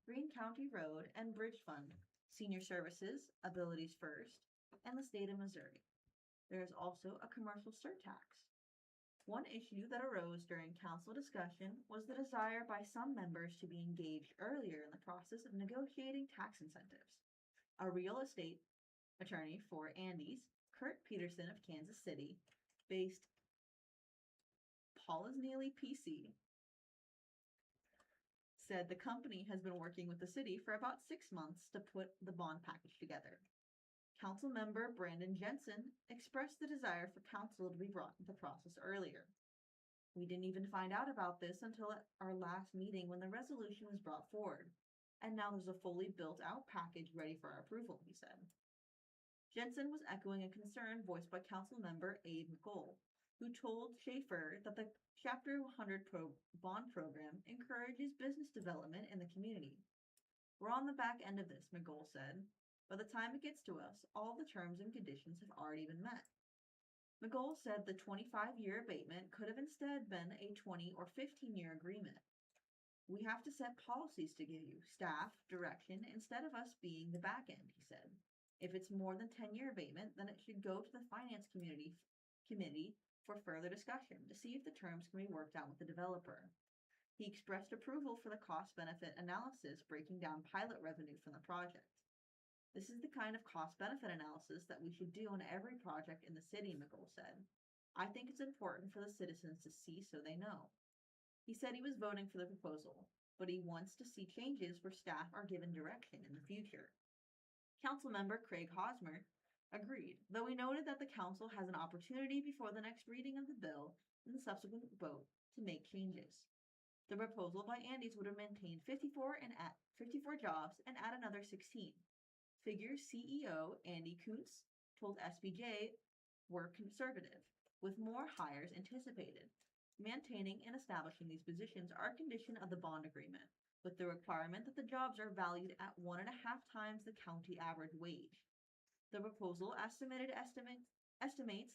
Greene County Road and Bridge Fund, Senior Services, Abilities First, and the state of Missouri. There is also a commercial surtax. One issue that arose during council discussion was the desire by some members to be engaged earlier in the process of negotiating tax incentives. A real estate attorney for Andes, Kurt Peterson of Kansas City, based Paula's Neely PC, said the company has been working with the city for about 6 months to put the bond package together. Councilmember Brandon Jensen expressed the desire for council to be brought into the process earlier. We didn't even find out about this until at our last meeting when the resolution was brought forward, and now there's a fully built out package ready for our approval, he said. Jensen was echoing a concern voiced by Councilmember Abe McGoal, who told Schaefer that the Chapter 100 bond program encourages business development in the community. We're on the back end of this, McGoal said. By the time it gets to us, all the terms and conditions have already been met. McGoal said the 25-year abatement could have instead been a 20 or 15-year agreement. We have to set policies to give you, staff, direction, instead of us being the back end, he said. If it's more than 10-year abatement, then it should go to the Finance Committee for further discussion to see if the terms can be worked out with the developer. He expressed approval for the cost-benefit analysis breaking down pilot revenue from the project. This is the kind of cost-benefit analysis that we should do on every project in the city, McGoal said. I think it's important for the citizens to see so they know. He said he was voting for the proposal, but he wants to see changes where staff are given direction in the future. Councilmember Craig Hosmer agreed, though he noted that the council has an opportunity before the next reading of the bill and the subsequent vote to make changes. The proposal by Andes would have maintained 54 jobs and add another 16. Figures CEO Andy Kuntz told SBJ were conservative, with more hires anticipated. Maintaining and establishing these positions are a condition of the bond agreement, with the requirement that the jobs are valued at 1.5 times the county average wage. The proposal estimates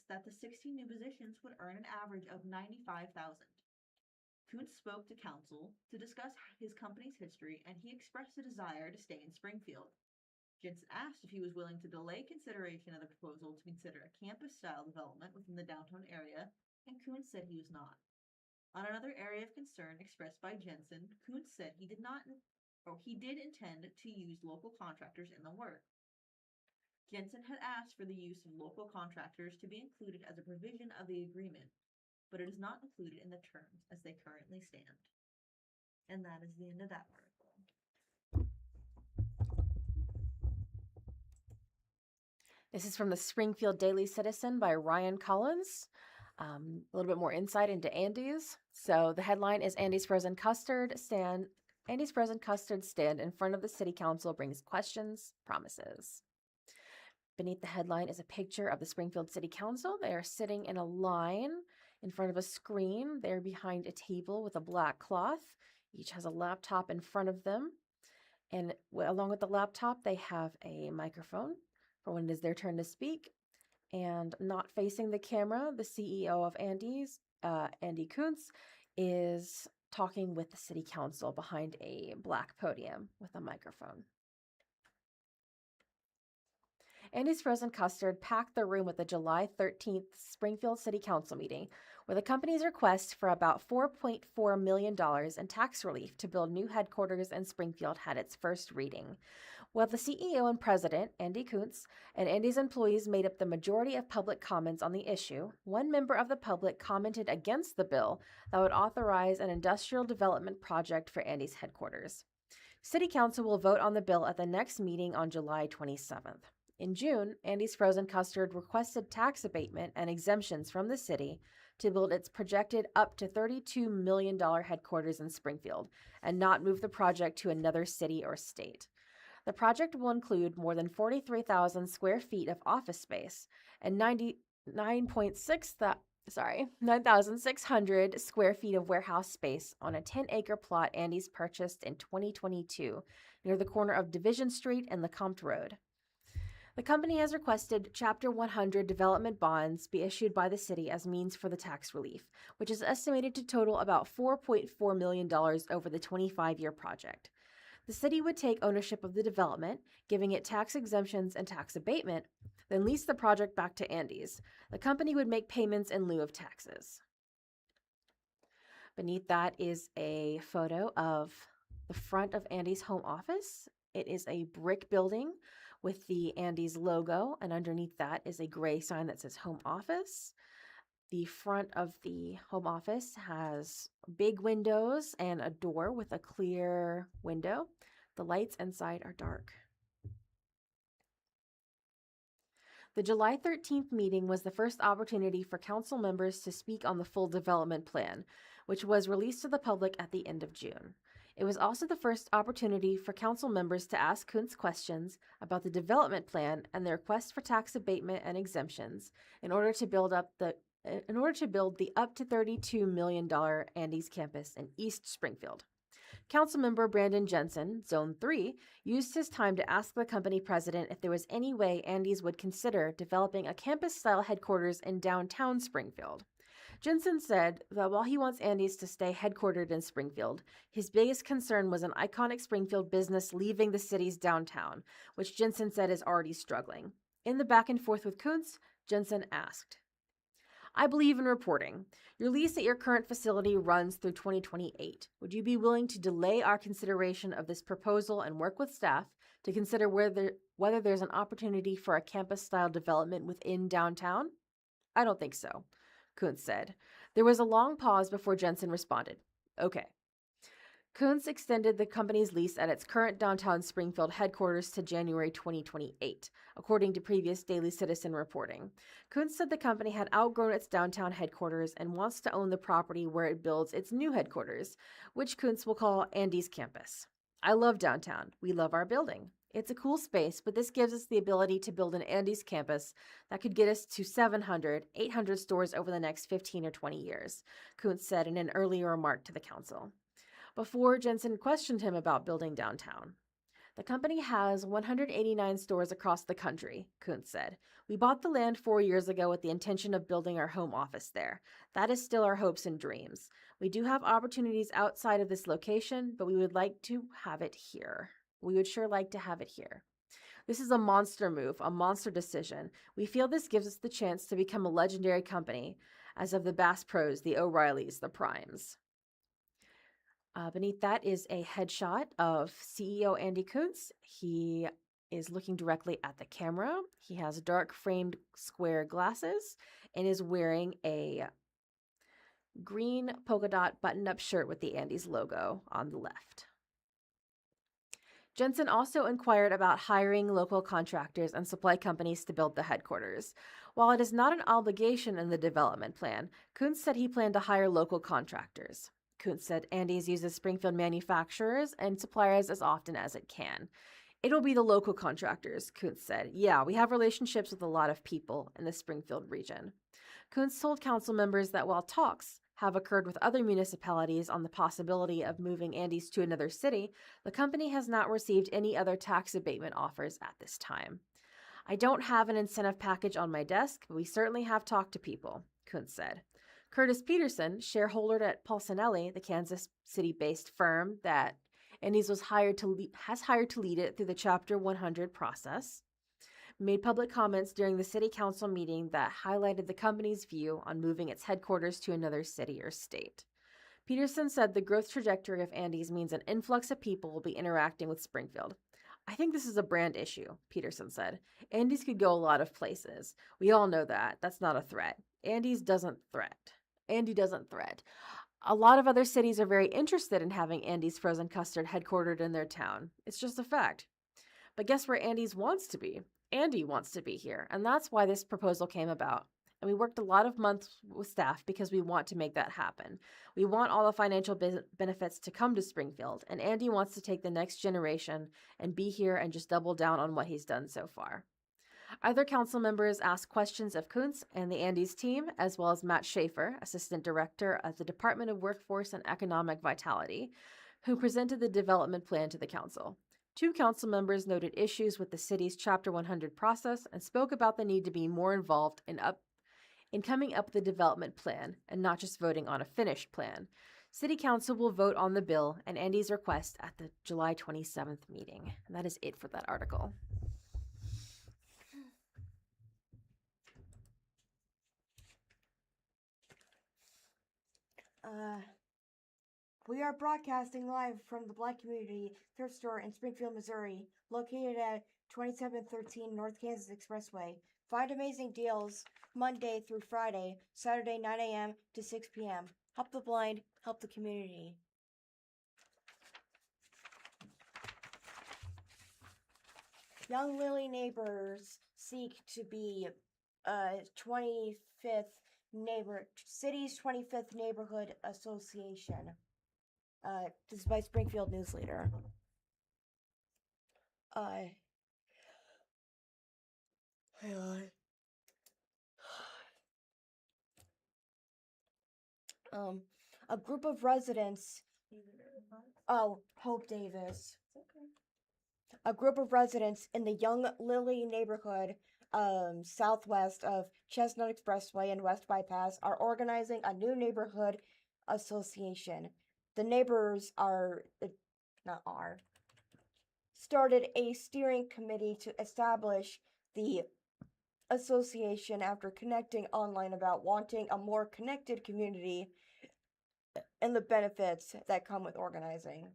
that the 16 new positions would earn an average of $95,000. Kuntz spoke to council to discuss his company's history, and he expressed a desire to stay in Springfield. Jensen asked if he was willing to delay consideration of the proposal to consider a campus-style development within the downtown area, and Kuntz said he was not. On another area of concern expressed by Jensen, Kuntz said he did intend to use local contractors in the work. Jensen had asked for the use of local contractors to be included as a provision of the agreement, but it is not included in the terms as they currently stand. And that is the end of that article. This is from the Springfield Daily Citizen by Ryan Collins. A little bit more insight into Andes. So the headline is Andes Frozen Custard stand in front of the city council brings questions, promises. Beneath the headline is a picture of the Springfield City Council. They are sitting in a line in front of a screen. They're behind a table with a black cloth. Each has a laptop in front of them. And along with the laptop, they have a microphone for when it is their turn to speak. And not facing the camera, the CEO of Andes, Andy Kuntz, is talking with the city council behind a black podium with a microphone. Andy's Frozen Custard packed the room at the July 13th Springfield City Council meeting, where the company's request for about $4.4 million in tax relief to build new headquarters in Springfield had its first reading. While the CEO and president, Andy Kuntz, and Andy's employees made up the majority of public comments on the issue, one member of the public commented against the bill that would authorize an industrial development project for Andy's headquarters. City Council will vote on the bill at the next meeting on July 27th. In June, Andy's Frozen Custard requested tax abatement and exemptions from the city to build its projected up to $32 million headquarters in Springfield and not move the project to another city or state. The project will include more than 43,000 square feet of office space and 9,600 square feet of warehouse space on a 10-acre plot Andy's purchased in 2022 near the corner of Division Street and LeCompte Road. The company has requested Chapter 100 development bonds be issued by the city as means for the tax relief, which is estimated to total about $4.4 million over the 25-year project. The city would take ownership of the development, giving it tax exemptions and tax abatement, then lease the project back to Andes. The company would make payments in lieu of taxes. Beneath that is a photo of the front of Andes' home office. It is a brick building with the Andes logo, and underneath that is a gray sign that says home office. The front of the home office has big windows and a door with a clear window. The lights inside are dark. The July 13th meeting was the first opportunity for council members to speak on the full development plan, which was released to the public at the end of June. It was also the first opportunity for council members to ask Kuntz questions about the development plan and the request for tax abatement and exemptions in order to build the up to $32 million Andes campus in East Springfield. Councilmember Brandon Jensen, Zone 3, used his time to ask the company president if there was any way Andes would consider developing a campus-style headquarters in downtown Springfield. Jensen said that while he wants Andes to stay headquartered in Springfield, his biggest concern was an iconic Springfield business leaving the city's downtown, which Jensen said is already struggling. In the back and forth with Kuntz, Jensen asked, I believe in reporting. Your lease at your current facility runs through 2028. Would you be willing to delay our consideration of this proposal and work with staff to consider whether there's an opportunity for a campus-style development within downtown? I don't think so, Kuntz said. There was a long pause before Jensen responded. Okay. Kuntz extended the company's lease at its current downtown Springfield headquarters to January 2028, according to previous Daily Citizen reporting. Kuntz said the company had outgrown its downtown headquarters and wants to own the property where it builds its new headquarters, which Kuntz will call Andes Campus. I love downtown. We love our building. It's a cool space, but this gives us the ability to build an Andes campus that could get us to 700, 800 stores over the next 15 or 20 years, Kuntz said in an earlier remark to the council. Before Jensen questioned him about building downtown. The company has 189 stores across the country, Kuntz said. We bought the land 4 years ago with the intention of building our home office there. That is still our hopes and dreams. We do have opportunities outside of this location, but we would like to have it here. We would sure like to have it here. This is a monster move, a monster decision. We feel this gives us the chance to become a legendary company, as of the Bass Pros, the O'Reillys, the Primes. Beneath that is a headshot of CEO Andy Kuntz. He is looking directly at the camera. He has dark framed square glasses and is wearing a green polka dot button-up shirt with the Andes logo on the left. Jensen also inquired about hiring local contractors and supply companies to build the headquarters. While it is not an obligation in the development plan, Kuntz said he planned to hire local contractors. Kuntz said Andes uses Springfield manufacturers and suppliers as often as it can. It'll be the local contractors, Kuntz said. Yeah, we have relationships with a lot of people in the Springfield region. Kuntz told council members that while talks have occurred with other municipalities on the possibility of moving Andes to another city, the company has not received any other tax abatement offers at this time. I don't have an incentive package on my desk, but we certainly have talked to people, Kuntz said. Curtis Peterson, shareholder at Paulsonelli, the Kansas City-based firm that Andes has hired to lead it through the Chapter 100 process, made public comments during the city council meeting that highlighted the company's view on moving its headquarters to another city or state. Peterson said the growth trajectory of Andes means an influx of people will be interacting with Springfield. I think this is a brand issue, Peterson said. Andes could go a lot of places. We all know that. That's not a threat. Andy doesn't threat. A lot of other cities are very interested in having Andy's Frozen Custard headquartered in their town. It's just a fact. But guess where Andy's wants to be? Andy wants to be here, and that's why this proposal came about. And we worked a lot of months with staff because we want to make that happen. We want all the financial benefits to come to Springfield, and Andy wants to take the next generation and be here and just double down on what he's done so far. Other council members asked questions of Kuntz and the Andes team, as well as Matt Schaefer, Assistant Director at the Department of Workforce and Economic Vitality, who presented the development plan to the council. Two council members noted issues with the city's Chapter 100 process and spoke about the need to be more involved in coming up with a development plan and not just voting on a finished plan. City Council will vote on the bill and Andy's request at the July 27th meeting. And that is it for that article. We are broadcasting live from the Blind Community Thrift Store in Springfield, Missouri, located at 2713 North Kansas Expressway. Find amazing deals Monday through Friday, Saturday 9 a.m. to 6 p.m. Help the blind, help the community. Young Lily neighbors seek to be 25th neighborhood association. This is by Springfield News Leader. Hang on. A group of residents. Oh, Hope Davis. A group of residents in the Young Lily neighborhood, southwest of Chestnut Expressway and West Bypass, are organizing a new neighborhood association. The neighbors started a steering committee to establish the association after connecting online about wanting a more connected community and the benefits that come with organizing.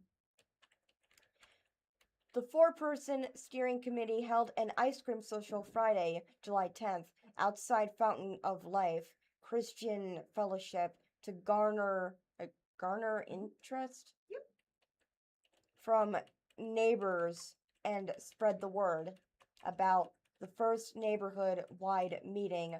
The 4-person steering committee held an ice cream social Friday, July 10th, outside Fountain of Life Christian Fellowship to garner interest from neighbors and spread the word about the first neighborhood-wide meeting,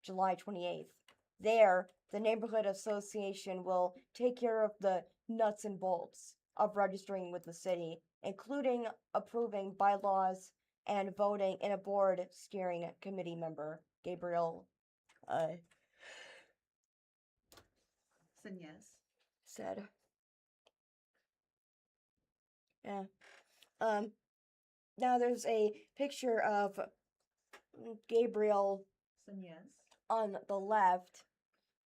July 28th. There, the neighborhood association will take care of the nuts and bolts of registering with the city, including approving bylaws and voting in a board steering committee member, Gabriel Yes. said. Yeah. Now there's a picture of Gabriel Yes. on the left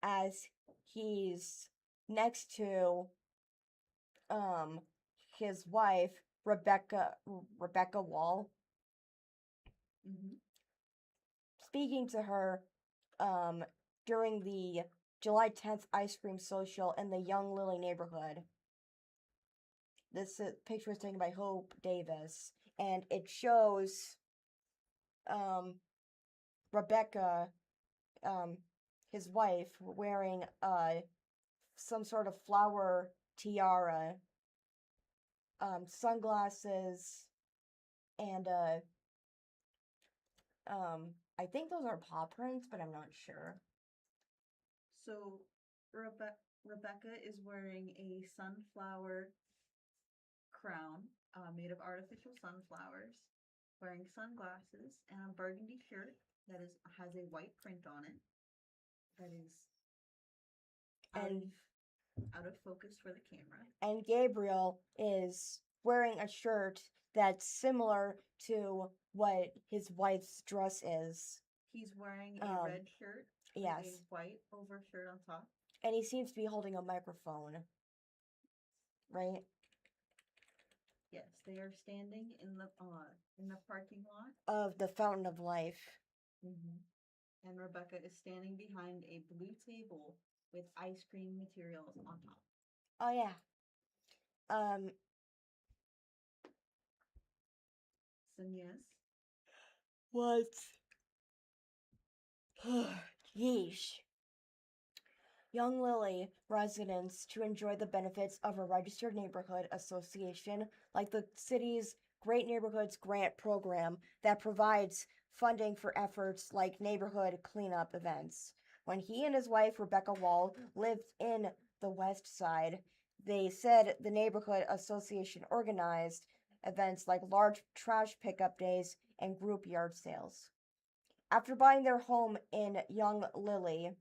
as he's next to his wife Rebecca Wall, Mm-hmm. speaking to her during the July 10th ice cream social in the Young Lily neighborhood. This picture was taken by Hope Davis, and it shows Rebecca, his wife, wearing some sort of flower tiara, sunglasses, and I think those are paw prints, but I'm not sure. So Rebecca is wearing a sunflower crown made of artificial sunflowers, wearing sunglasses and a burgundy shirt that has a white print on it. That is out of focus for the camera. And Gabriel is wearing a shirt that's similar to what his wife's dress is. He's wearing a red shirt Yes. with a white over shirt on top. And he seems to be holding a microphone. Right? Yes, they are standing in the parking lot Of the Fountain of Life. Mm-hmm. And Rebecca is standing behind a blue table with ice cream materials on top. Oh yeah. Yes. What? Yeesh. Young Lily residents to enjoy the benefits of a registered neighborhood association like the city's Great Neighborhoods Grant Program that provides funding for efforts like neighborhood cleanup events. When he and his wife, Rebecca Wall, lived in the West Side, they said the neighborhood association organized events like large trash pickup days and group yard sales. After buying their home in Young Lily,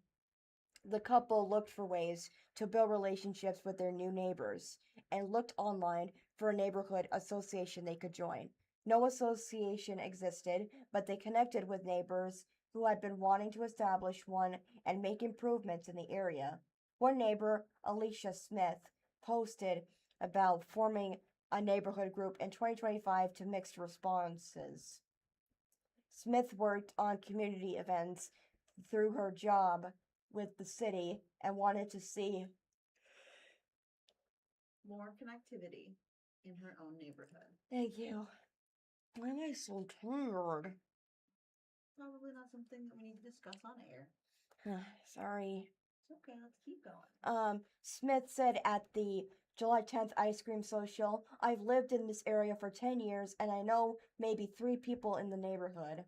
the couple looked for ways to build relationships with their new neighbors and looked online for a neighborhood association they could join. No association existed, but they connected with neighbors who had been wanting to establish one and make improvements in the area. One neighbor, Alicia Smith, posted about forming a neighborhood group in 2025 to mixed responses. Smith worked on community events through her job with the city and wanted to see More connectivity in her own neighborhood. Thank you. Why am I so tired? Probably not something that we need to discuss on air. Sorry. It's okay, let's keep going. Smith said at the July 10th ice cream social, I've lived in this area for 10 years and I know maybe 3 people in the neighborhood.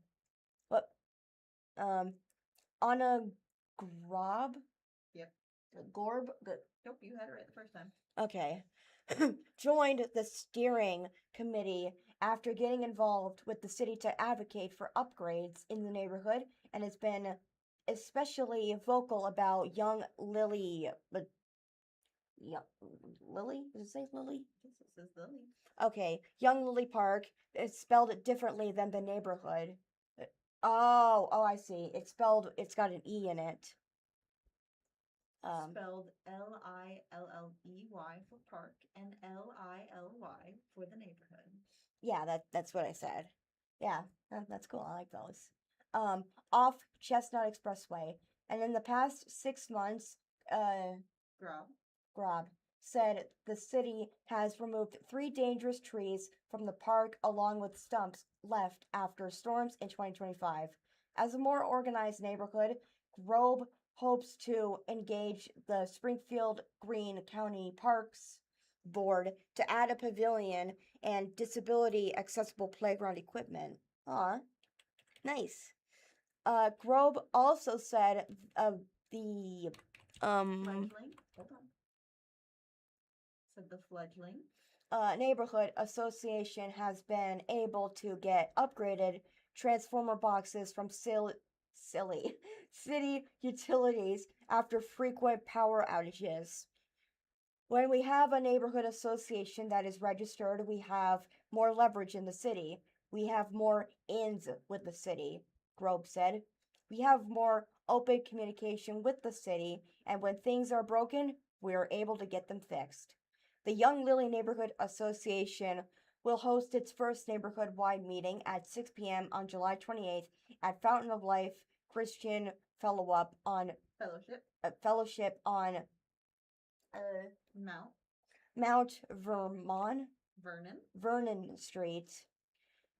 But, Anna Grob? Yep. Gorb? Nope, you had it right the first time. Okay. Joined the steering committee after getting involved with the city to advocate for upgrades in the neighborhood and has been especially vocal about young Lily. Yeah, Lily? Does it say Lily? This is Lily. Okay, Young Lily Park. It's spelled differently than the neighborhood. Oh, I see. It's got an E in it. Spelled Lilley for park and Lily for the neighborhood. Yeah, that's what I said. Yeah, that's cool. I like those. Off Chestnut Expressway. And in the past 6 months, Grob said the city has removed 3 dangerous trees from the park along with stumps left after storms in 2025. As a more organized neighborhood, Grob hopes to engage the Springfield Green County Parks Board to add a pavilion and disability accessible playground equipment. Aw, nice. Grob also said the Fledgling. Hold on. Said the fledgling. Neighborhood association has been able to get upgraded transformer boxes from city utilities after frequent power outages. When we have a neighborhood association that is registered, we have more leverage in the city. We have more ins with the city, Grob said. We have more open communication with the city, and when things are broken, we are able to get them fixed. The Young Lily Neighborhood Association will host its first neighborhood-wide meeting at 6 p.m. on July 28th at Fountain of Life Christian Fellowship on Mount Vernon Street.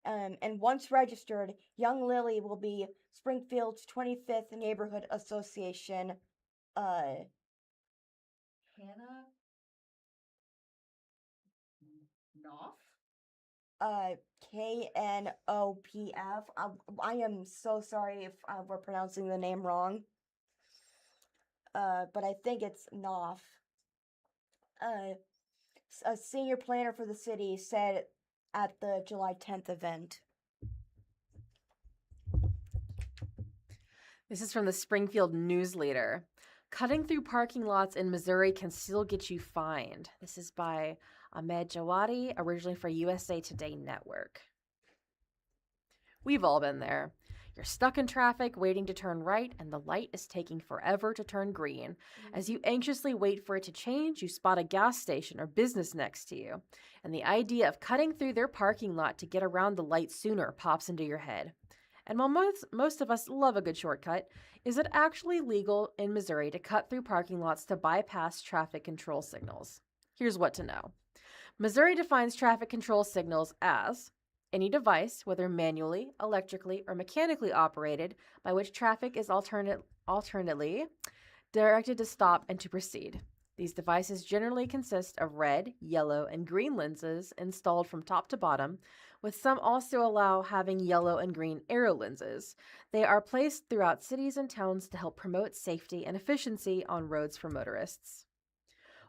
And once registered, Young Lily will be Springfield's 25th Neighborhood Association. Hannah Knopf? KNOPF. I am so sorry if we're pronouncing the name wrong. But I think it's Knopf. A senior planner for the city said at the July 10th event. This is from the Springfield News Leader. Cutting through parking lots in Missouri can still get you fined. This is by Ahmed Jawadi, originally for USA Today Network. We've all been there. You're stuck in traffic, waiting to turn right, and the light is taking forever to turn green. As you anxiously wait for it to change, you spot a gas station or business next to you, and the idea of cutting through their parking lot to get around the light sooner pops into your head. And while most of us love a good shortcut, is it actually legal in Missouri to cut through parking lots to bypass traffic control signals? Here's what to know. Missouri defines traffic control signals as any device, whether manually, electrically, or mechanically operated, by which traffic is alternately directed to stop and to proceed. These devices generally consist of red, yellow, and green lenses installed from top to bottom, with some also allow having yellow and green arrow lenses. They are placed throughout cities and towns to help promote safety and efficiency on roads for motorists.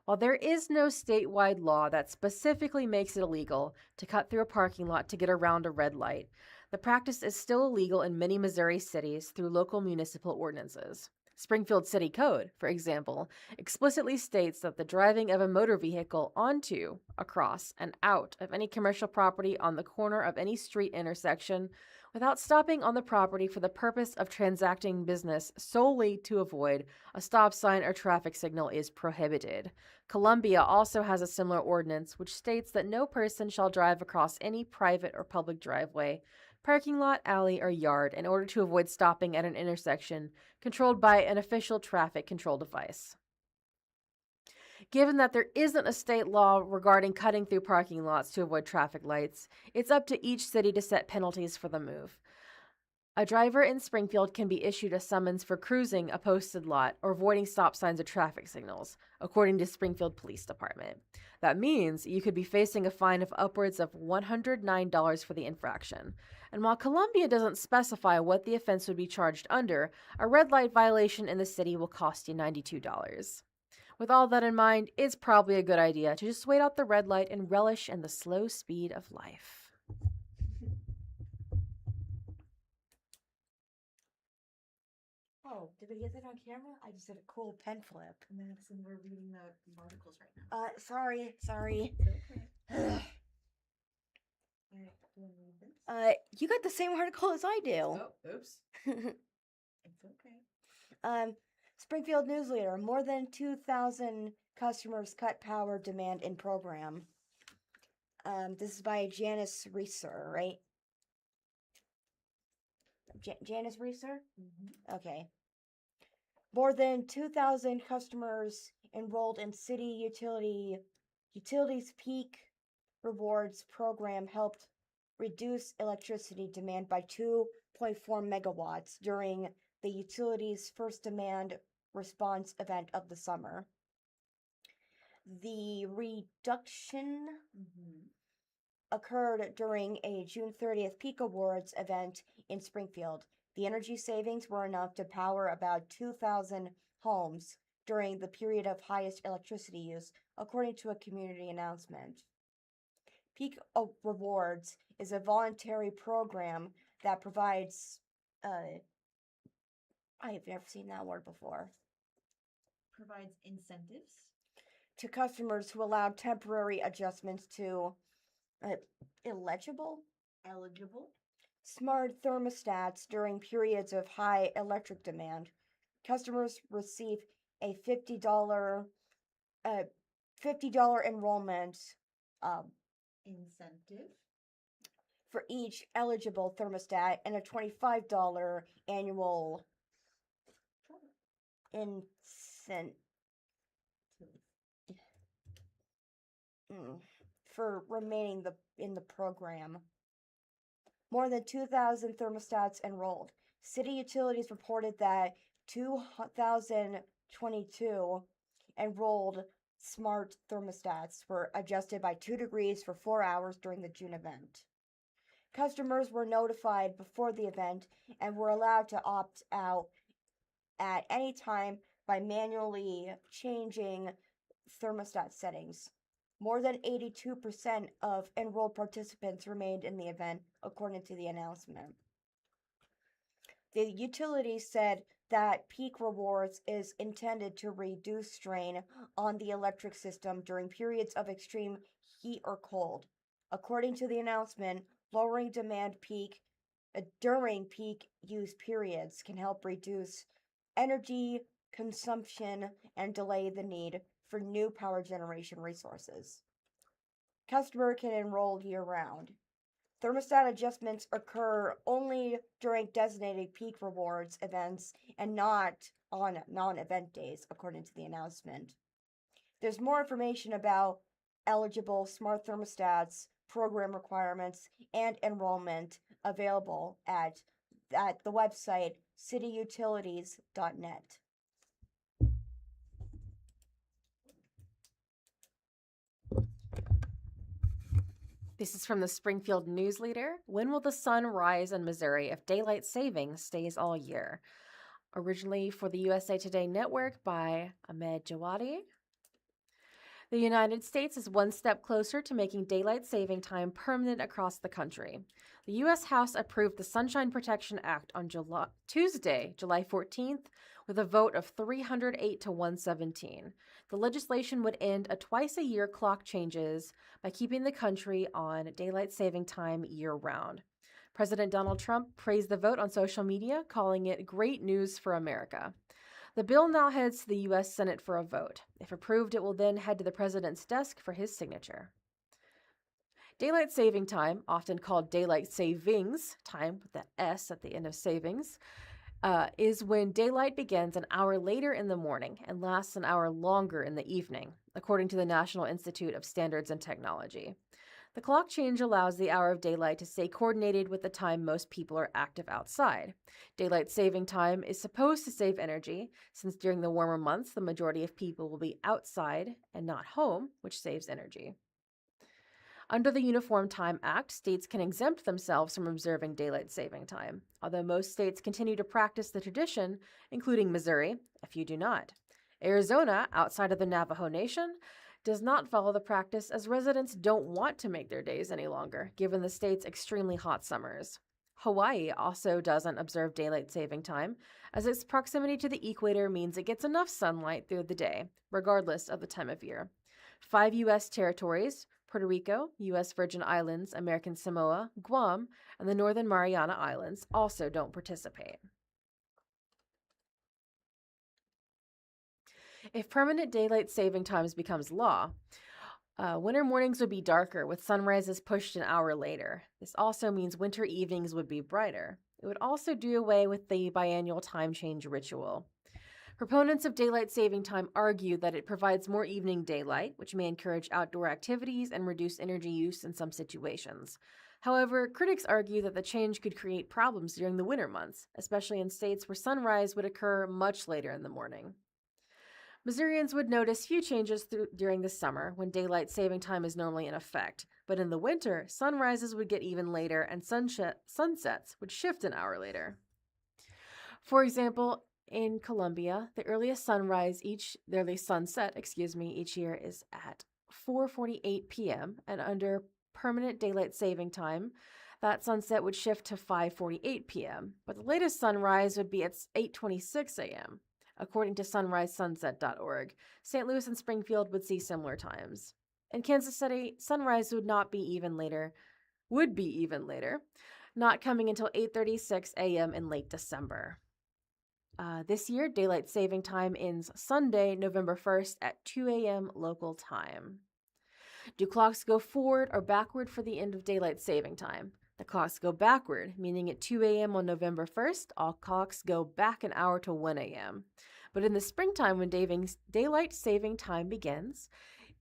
While there is no statewide law that specifically makes it illegal to cut through a parking lot to get around a red light, the practice is still illegal in many Missouri cities through local municipal ordinances. Springfield City Code, for example, explicitly states that the driving of a motor vehicle onto, across, and out of any commercial property on the corner of any street intersection without stopping on the property for the purpose of transacting business solely to avoid a stop sign or traffic signal is prohibited. Columbia also has a similar ordinance which states that no person shall drive across any private or public driveway, parking lot, alley, or yard in order to avoid stopping at an intersection controlled by an official traffic control device. Given that there isn't a state law regarding cutting through parking lots to avoid traffic lights, it's up to each city to set penalties for the move. A driver in Springfield can be issued a summons for cruising a posted lot or avoiding stop signs or traffic signals, according to Springfield Police Department. That means you could be facing a fine of upwards of $109 for the infraction. And while Columbia doesn't specify what the offense would be charged under, a red light violation in the city will cost you $92. With all that in mind, it's probably a good idea to just wait out the red light and relish in the slow speed of life. Oh, did we get that on camera? I just did a cool pen flip. Madison, we're reading the articles right now. Sorry. It's okay. Alright, do you want to read this? You got the same article as I do. Oh, oops. It's okay. Springfield News Leader. More than 2,000 customers cut power demand in program. This is by Janice Reeser, right? Janice Reeser? Mm-hmm. Okay. More than 2,000 customers enrolled in city utilities peak rewards program helped reduce electricity demand by 2.4 megawatts during the utilities' first demand response event of the summer. The reduction occurred during a June 30th peak awards event in Springfield. The energy savings were enough to power about 2,000 homes during the period of highest electricity use, according to a community announcement. Peak Rewards is a voluntary program that provides, I've never seen that word before, Provides incentives. to customers who allow temporary adjustments to eligible smart thermostats during periods of high electric demand. Customers receive a $50 enrollment Incentive. for each eligible thermostat and a $25 annual for remaining in the program. More than 2,000 thermostats enrolled. City Utilities reported that 2022 enrolled smart thermostats were adjusted by 2 degrees for 4 hours during the June event. Customers were notified before the event and were allowed to opt out at any time by manually changing thermostat settings. More than 82% of enrolled participants remained in the event, according to the announcement. The utility said that Peak Rewards is intended to reduce strain on the electric system during periods of extreme heat or cold. According to the announcement, lowering demand during peak use periods can help reduce energy consumption and delay the need for new power generation resources. Customer can enroll year-round. Thermostat adjustments occur only during designated Peak Rewards events and not on non-event days, according to the announcement. There's more information about eligible smart thermostats, program requirements, and enrollment available at the website cityutilities.net. This is from the Springfield News Leader. When will the sun rise in Missouri if daylight savings stays all year? Originally for the USA Today Network by Ahmed Jawadi. The United States is one step closer to making daylight saving time permanent across the country. The U.S. House approved the Sunshine Protection Act on Tuesday, July 14th, with a vote of 308 to 117. The legislation would end a twice-a-year clock changes by keeping the country on daylight saving time year-round. President Donald Trump praised the vote on social media, calling it great news for America. The bill now heads to the U.S. Senate for a vote. If approved, it will then head to the president's desk for his signature. Daylight saving time, often called daylight savings time with that S at the end of savings, is when daylight begins an hour later in the morning and lasts an hour longer in the evening, according to the National Institute of Standards and Technology. The clock change allows the hour of daylight to stay coordinated with the time most people are active outside. Daylight saving time is supposed to save energy, since during the warmer months, the majority of people will be outside and not home, which saves energy. Under the Uniform Time Act, states can exempt themselves from observing daylight saving time, although most states continue to practice the tradition, including Missouri. A few do not. Arizona, outside of the Navajo Nation, does not follow the practice as residents don't want to make their days any longer, given the state's extremely hot summers. Hawaii also doesn't observe daylight saving time, as its proximity to the equator means it gets enough sunlight through the day, regardless of the time of year. 5 U.S. territories, Puerto Rico, U.S. Virgin Islands, American Samoa, Guam, and the Northern Mariana Islands also don't participate. If permanent daylight saving times becomes law, winter mornings would be darker, with sunrises pushed an hour later. This also means winter evenings would be brighter. It would also do away with the biannual time change ritual. Proponents of daylight saving time argue that it provides more evening daylight, which may encourage outdoor activities and reduce energy use in some situations. However, critics argue that the change could create problems during the winter months, especially in states where sunrise would occur much later in the morning. Missourians would notice few changes during the summer, when daylight saving time is normally in effect, but in the winter, sunrises would get even later and sunsets would shift an hour later. For example, in Colombia, the earliest sunset each year is at 4:48 p.m., and under permanent daylight saving time, that sunset would shift to 5:48 p.m., but the latest sunrise would be at 8:26 a.m. According to sunrisesunset.org, St. Louis and Springfield would see similar times. In Kansas City, sunrise would be even later, not coming until 8:36 a.m. in late December. This year, daylight saving time ends Sunday, November 1st at 2 a.m. local time. Do clocks go forward or backward for the end of daylight saving time? The clocks go backward, meaning at 2 a.m. on November 1st, all clocks go back an hour to 1 a.m. But in the springtime, when daylight saving time begins,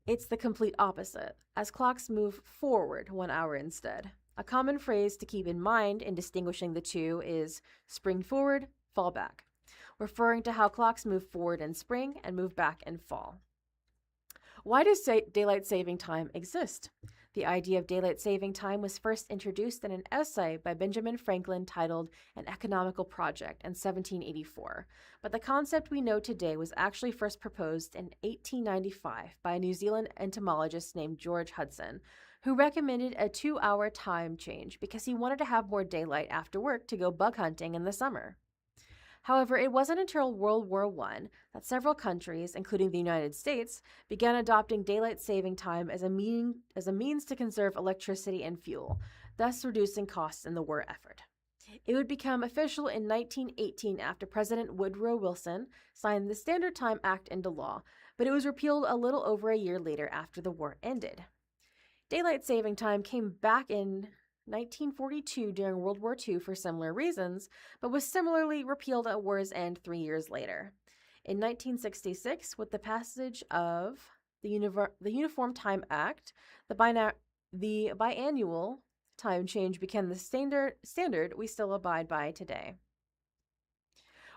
it's the complete opposite, as clocks move forward 1 hour instead. A common phrase to keep in mind in distinguishing the two is spring forward, fall back, referring to how clocks move forward in spring and move back in fall. Why does daylight saving time exist? The idea of daylight saving time was first introduced in an essay by Benjamin Franklin titled An Economical Project in 1784, but the concept we know today was actually first proposed in 1895 by a New Zealand entomologist named George Hudson, who recommended a 2-hour time change because he wanted to have more daylight after work to go bug hunting in the summer. However, it wasn't until World War I that several countries, including the United States, began adopting daylight saving time as a means to conserve electricity and fuel, thus reducing costs in the war effort. It would become official in 1918 after President Woodrow Wilson signed the Standard Time Act into law, but it was repealed a little over a year later after the war ended. Daylight saving time came back in 1942 during World War II for similar reasons, but was similarly repealed at war's end 3 years later. In 1966, with the passage of the Uniform Time Act, the biannual time change became the standard we still abide by today.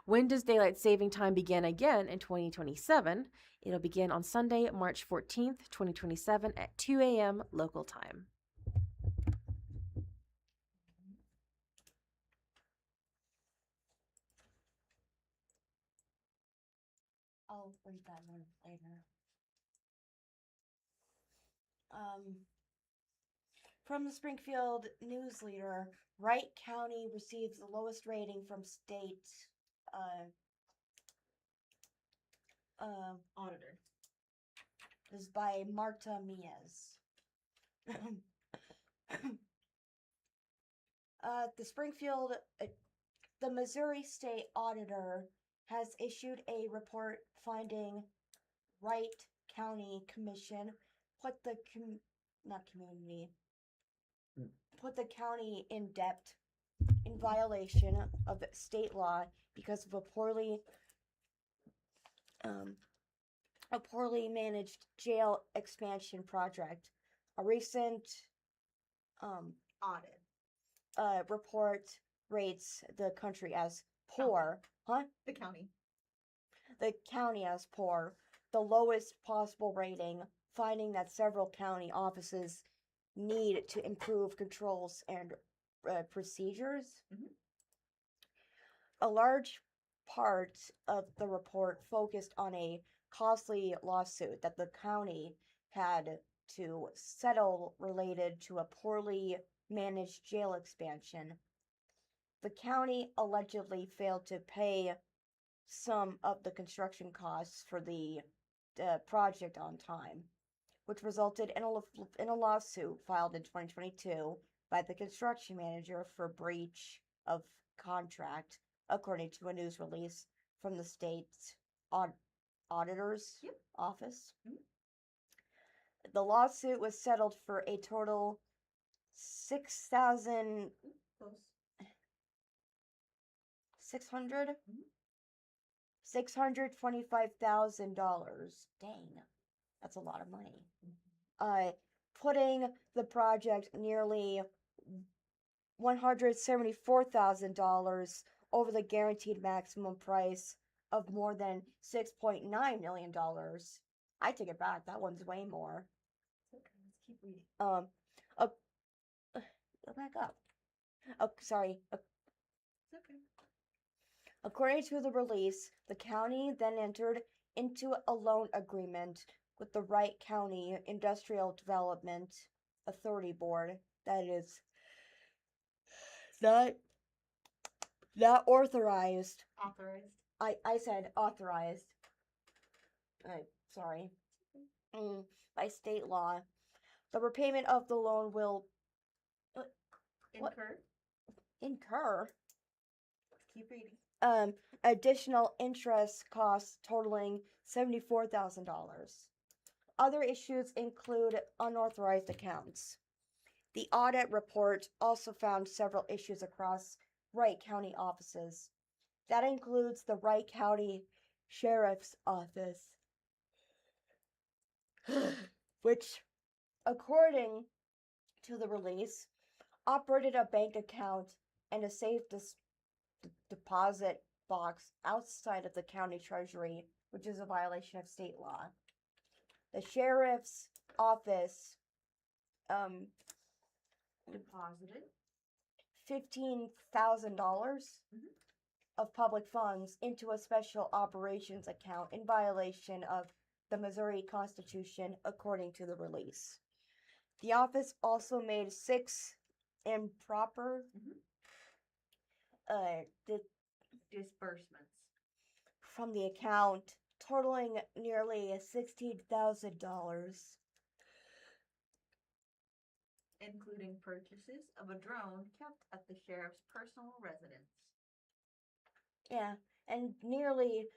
When does daylight saving time begin again in 2027? It'll begin on Sunday, March 14th, 2027 at 2 a.m. local time. I'll read that one later. From the Springfield News Leader, Wright County receives the lowest rating from state Auditor. this is by Marta Miez. The Missouri State Auditor has issued a report finding Wright County Commission put the put the county in debt in violation of state law because of a poorly managed jail expansion project. A recent Audit. report rates the country as poor, The county. the county as poor, the lowest possible rating, finding that several county offices need to improve controls and procedures. Mhm. A large part of the report focused on a costly lawsuit that the county had to settle related to a poorly managed jail expansion. The county allegedly failed to pay some of the construction costs for the project on time, which resulted in a lawsuit filed in 2022 by the construction manager for breach of contract, according to a news release from the state's auditor's Yep. office. Mhm. The lawsuit was settled for a total $6,600. Close. Mhm. $625,000. Dang, that's a lot of money. Putting the project nearly $174,000 over the guaranteed maximum price of more than $6.9 million. I take it back. That one's way more. Okay, let's keep reading. Go back up. Sorry. It's okay. According to the release, the county then entered into a loan agreement with the Wright County Industrial Development Authority Board that authorized. Authorized. I said authorized. Sorry. By state law. The repayment of the loan will What? incur Let's keep reading. additional interest costs totaling $74,000. Other issues include unauthorized accounts. The audit report also found several issues across Wright County offices. That includes the Wright County Sheriff's Office, which, according to the release, operated a bank account and a safe deposit box outside of the county treasury, which is a violation of state law. The sheriff's office Deposited. $15,000 Mhm. of public funds into a special operations account in violation of the Missouri Constitution, according to the release. The office also made 6 improper Disbursements. from the account, totaling nearly $16,000. Including purchases of a drone kept at the sheriff's personal residence. Yeah, and nearly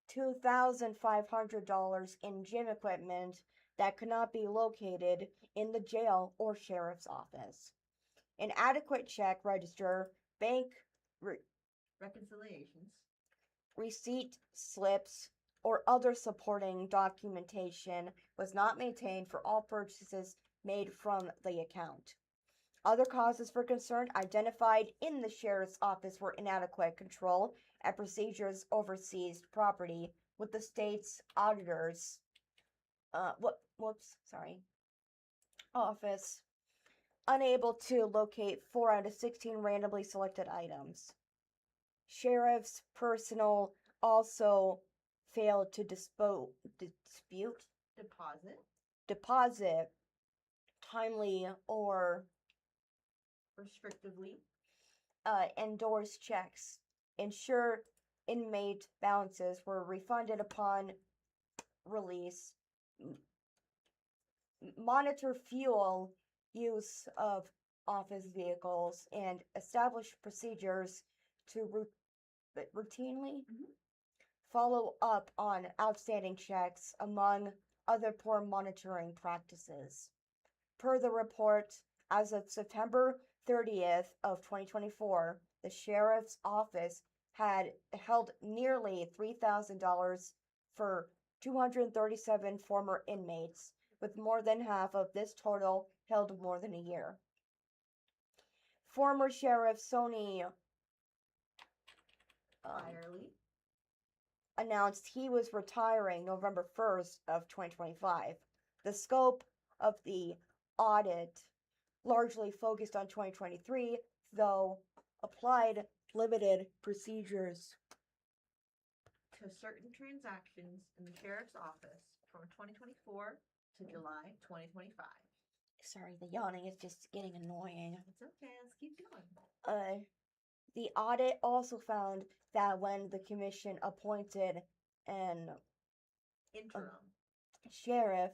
$2,500 in gym equipment that could not be located in the jail or sheriff's office. Inadequate check register, bank Reconciliations. receipt slips, or other supporting documentation was not maintained for all purchases made from the account. Other causes for concern identified in the sheriff's office were inadequate control and procedures over seized property, with the state's auditors office unable to locate 4 out of 16 randomly selected items. Sheriff's personnel also failed to deposit timely or Restrictively. endorse checks, ensure inmate balances were refunded upon release, monitor fuel use of office vehicles, and establish procedures to routinely follow up on outstanding checks, among other poor monitoring practices. Per the report, as of September 30th of 2024, the sheriff's office had held nearly $3,000 for 237 former inmates, with more than half of this total held more than a year. Former Sheriff Sonny Firely. announced he was retiring November 1st of 2025. The scope of the audit largely focused on 2023, though applied limited procedures To certain transactions in the sheriff's office from 2024 to July 2025. Sorry, the yawning is just getting annoying. It's okay, let's keep going. The audit also found that when the commission appointed an Interim. sheriff,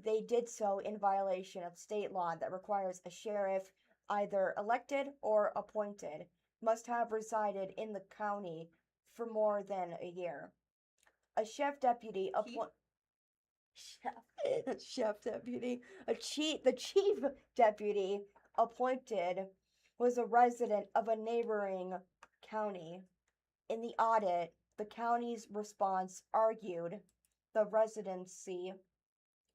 they did so in violation of state law that requires a sheriff, either elected or appointed, must have resided in the county for more than a year. A chef deputy the chief deputy appointed was a resident of a neighboring county. In the audit, the county's response argued the residency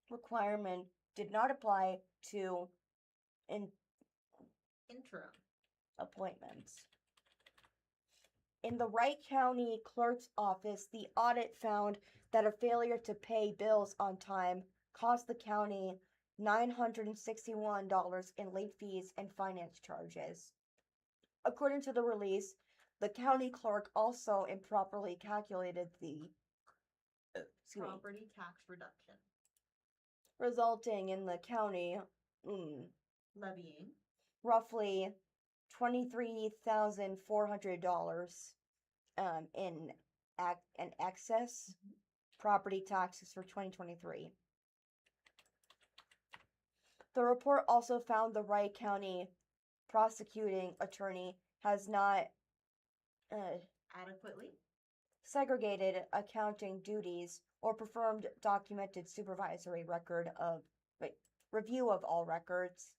requirement did not apply to Interim. appointments. In the Wright County Clerk's Office, the audit found that a failure to pay bills on time cost the county $961 in late fees and finance charges. According to the release, the county clerk also improperly calculated the Property tax reduction. resulting in the county Levying. roughly $23,400 in excess property taxes for 2023. The report also found the Wright County prosecuting attorney has not Adequately. segregated accounting duties or performed documented supervisory review of all records,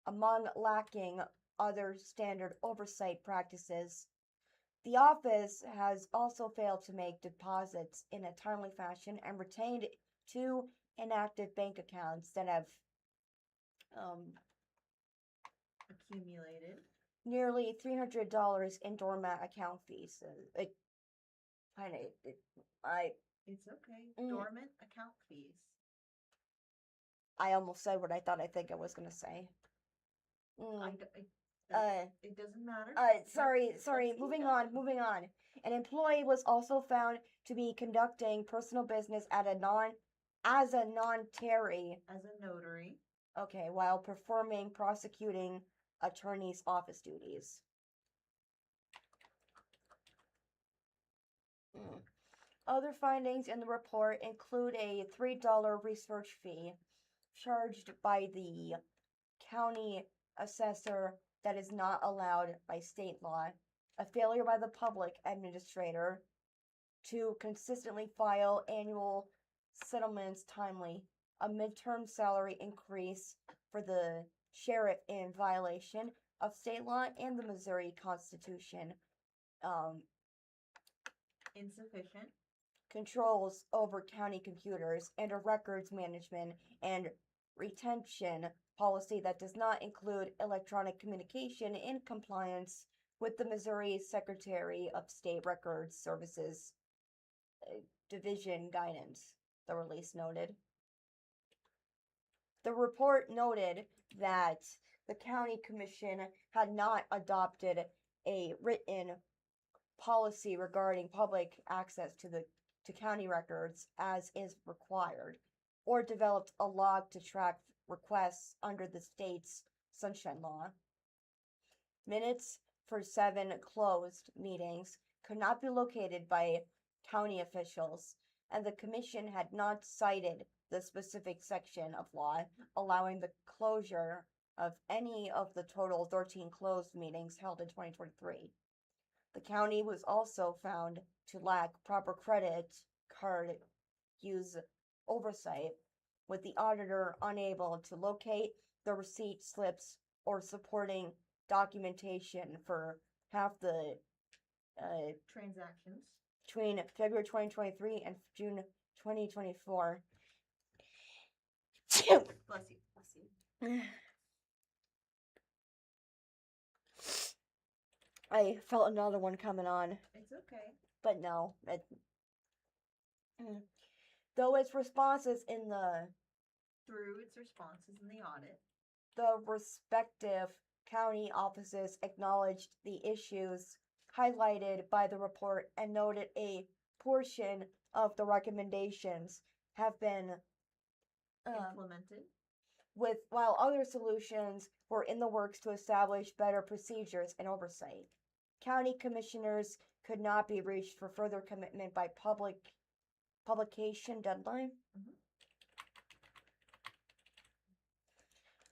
among lacking other standard oversight practices. The office has also failed to make deposits in a timely fashion and retained 2 inactive bank accounts that have Accumulated. nearly $300 in dormant account fees. It's okay. Mm. Dormant account fees. I almost said what I thought I think I was gonna say. It doesn't matter. Sorry. Let's keep Moving going. on. An employee was also found to be conducting personal business as a non-Terry. As a notary. Okay, while performing prosecuting attorney's office duties. Other findings in the report include a $3 research fee charged by the county assessor that is not allowed by state law, a failure by the public administrator to consistently file annual settlements timely, a midterm salary increase for the sheriff in violation of state law and the Missouri Constitution, Insufficient. controls over county computers, and a records management and retention policy that does not include electronic communication in compliance with the Missouri Secretary of State Records Services Division guidance, the release noted. The report noted that the county commission had not adopted a written policy regarding public access to county records as is required, or developed a log to track requests under the state's Sunshine Law. Minutes for 7 closed meetings could not be located by county officials, and the commission had not cited the specific section of law allowing the closure of any of the total 13 closed meetings held in 2023. The county was also found to lack proper credit card use oversight, with the auditor unable to locate the receipt slips or supporting documentation for half the Transactions. between February 2023 and June 2024. Bless you. Bless you. I felt another one coming on, It's okay. but no. Though its responses in Through its responses in the audit, the respective county offices acknowledged the issues highlighted by the report and noted a portion of the recommendations have been implemented. while other solutions were in the works to establish better procedures and oversight. County commissioners could not be reached for further commitment by publication deadline.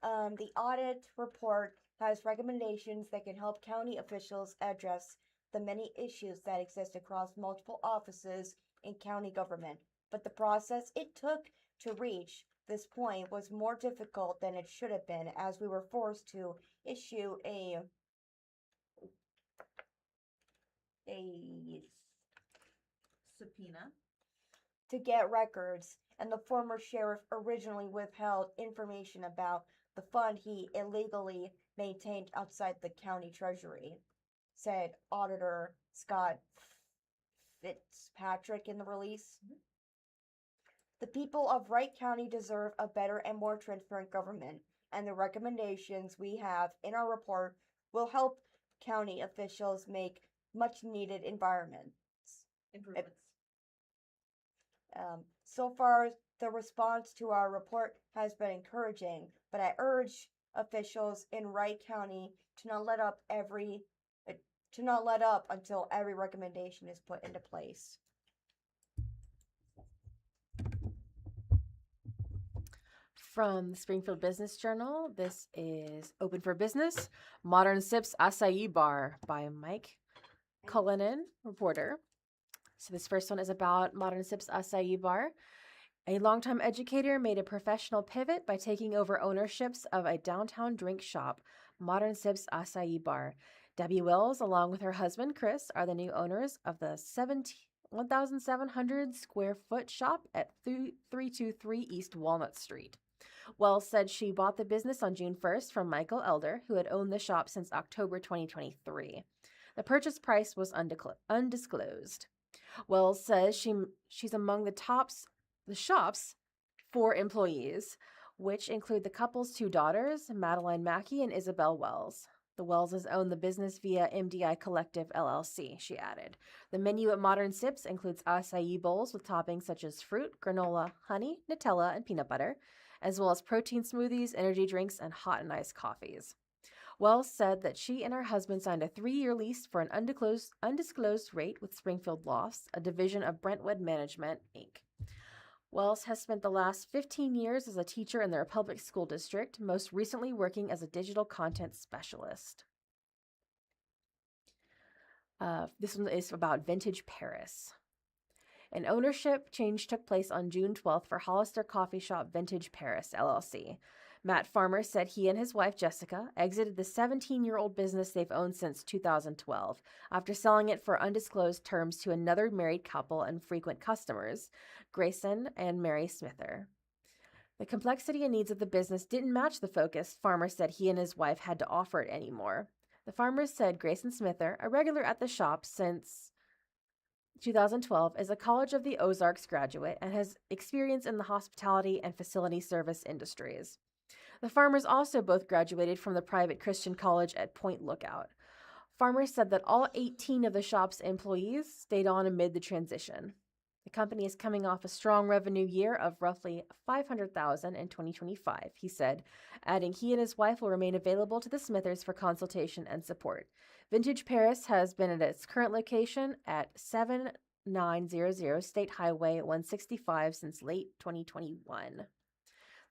The audit report has recommendations that can help county officials address the many issues that exist across multiple offices in county government, but the process it took to reach this point was more difficult than it should have been, as we were forced to issue a Subpoena. to get records, and the former sheriff originally withheld information about the fund he illegally maintained outside the county treasury, said Auditor Scott Fitzpatrick in the release. The people of Wright County deserve a better and more transparent government, and the recommendations we have in our report will help county officials make much needed improvements. So far, the response to our report has been encouraging, but I urge officials in Wright County to not let up until every recommendation is put into place. From the Springfield Business Journal, this is Open for Business, Modern Sips Acai Bar by Mike Cullinan, reporter. So this first one is about Modern Sips Acai Bar. A longtime educator made a professional pivot by taking over ownerships of a downtown drink shop, Modern Sips Acai Bar. Debbie Wells, along with her husband Chris, are the new owners of the 1,700 square foot shop at 323 East Walnut Street. Wells said she bought the business on June 1st from Michael Elder, who had owned the shop since October 2023. The purchase price was undisclosed. Wells says she's among the shop's 4 employees, which include the couple's 2 daughters, Madeline Mackey and Isabel Wells. The Wellses own the business via MDI Collective LLC, she added. The menu at Modern Sips includes acai bowls with toppings such as fruit, granola, honey, Nutella, and peanut butter, as well as protein smoothies, energy drinks, and hot and iced coffees. Wells said that she and her husband signed a 3-year lease for an undisclosed rate with Springfield Lofts, a division of Brentwood Management, Inc. Wells has spent the last 15 years as a teacher in their public school district, most recently working as a digital content specialist. This one is about Vintage Paris. An ownership change took place on June 12th for Hollister Coffee Shop Vintage Paris, LLC. Matt Farmer said he and his wife, Jessica, exited the 17-year-old business they've owned since 2012 after selling it for undisclosed terms to another married couple and frequent customers, Grayson and Mary Smither. The complexity and needs of the business didn't match the focus Farmer said he and his wife had to offer it anymore. The Farmers said Grayson Smither, a regular at the shop since 2012, is a College of the Ozarks graduate and has experience in the hospitality and facility service industries. The Farmers also both graduated from the private Christian college at Point Lookout. Farmers said that all 18 of the shop's employees stayed on amid the transition. The company is coming off a strong revenue year of roughly $500,000 in 2025, he said, adding he and his wife will remain available to the Smithers for consultation and support. Vintage Paris has been at its current location at 7900 State Highway 165 since late 2021.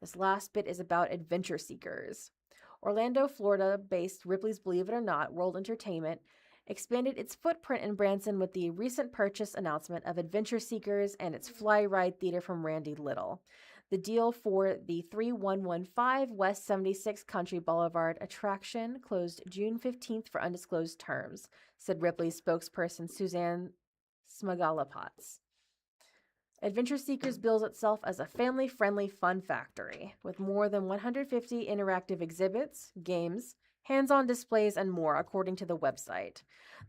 This last bit is about adventure seekers. Orlando, Florida-based Ripley's Believe It or Not World Entertainment expanded its footprint in Branson with the recent purchase announcement of Adventure Seekers and its Fly Ride Theater from Randy Little. The deal for the 3115 West 76 Country Boulevard attraction closed June 15th for undisclosed terms, said Ripley's spokesperson Suzanne Smagalapatz. Adventure Seekers bills itself as a family-friendly fun factory with more than 150 interactive exhibits, games, hands-on displays, and more, according to the website.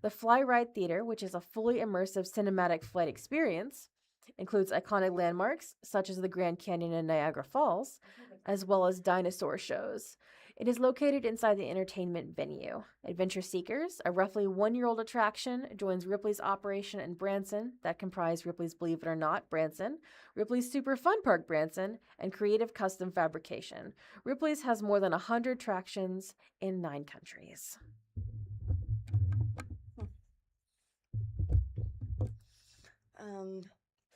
The Fly Ride Theater, which is a fully immersive cinematic flight experience, includes iconic landmarks such as the Grand Canyon and Niagara Falls, as well as dinosaur shows. It is located inside the entertainment venue. Adventure Seekers, a roughly one-year-old attraction, joins Ripley's operation in Branson that comprise Ripley's Believe It or Not Branson, Ripley's Super Fun Park Branson, and Creative Custom Fabrication. Ripley's has more than 100 attractions in 9 countries.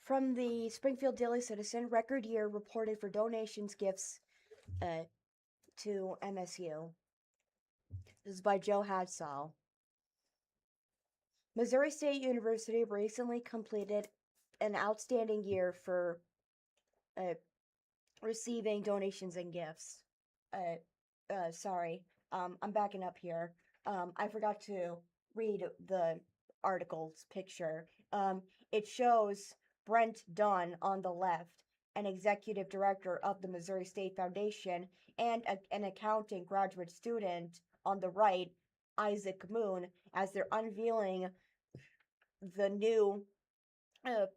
From the Springfield Daily Citizen, record year reported for donations, gifts to MSU. This is by Joe Hadsall. Missouri State University recently completed an outstanding year for receiving donations and gifts. I'm backing up here. I forgot to read the article's picture. It shows Brent Dunn on the left, an executive director of the Missouri State Foundation, and an accounting graduate student on the right, Isaac Moon, as they're unveiling the new Pendleton.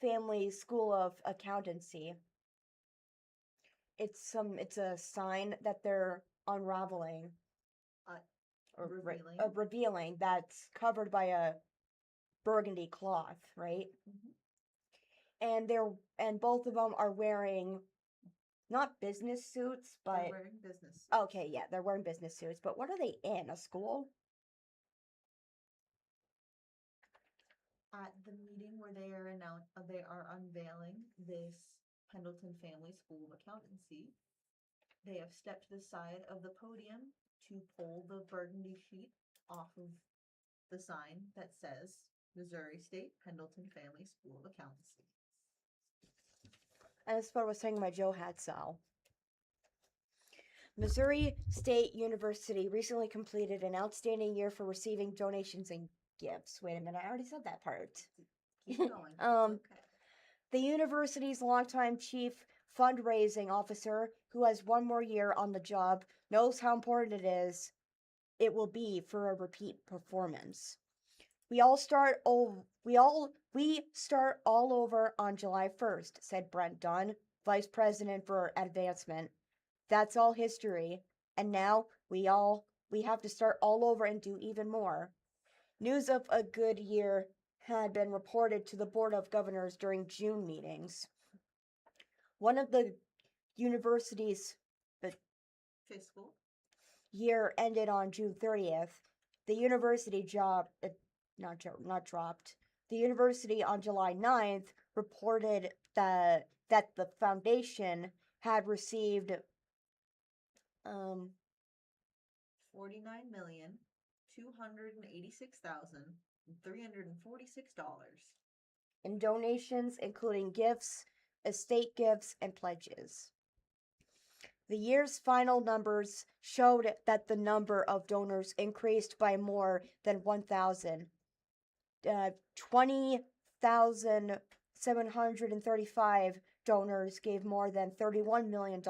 Family School of Accountancy. It's a sign that they're unraveling, Revealing. revealing that's covered by a burgundy cloth, right? Mm-hmm. And both of them are wearing not business suits, but They're wearing business suits. okay, yeah, they're wearing business suits. But what are they in? A school? At the meeting where they are unveiling this Pendleton Family School of Accountancy, they have stepped to the side of the podium to pull the burgundy sheet off of the sign that says Missouri State Pendleton Family School of Accountancy. And that's what I was saying by Joe Hadsall. Missouri State University recently completed an outstanding year for receiving donations and gifts. Wait a minute, I already said that part. Keep going. It's okay. The university's longtime chief fundraising officer, who has one more year on the job, knows how important it will be for a repeat performance. We start all over on July 1st, said Brent Dunn, vice president for advancement. That's all history, and now we have to start all over and do even more. News of a good year had been reported to the Board of Governors during June meetings. One of the university's Fiscal. year ended on June 30th. The university The university on July 9th reported that the foundation had received $49,286,346 in donations, including gifts, estate gifts, and pledges. The year's final numbers showed that the number of donors increased by more than 1,000. 20,735 donors gave more than $31 million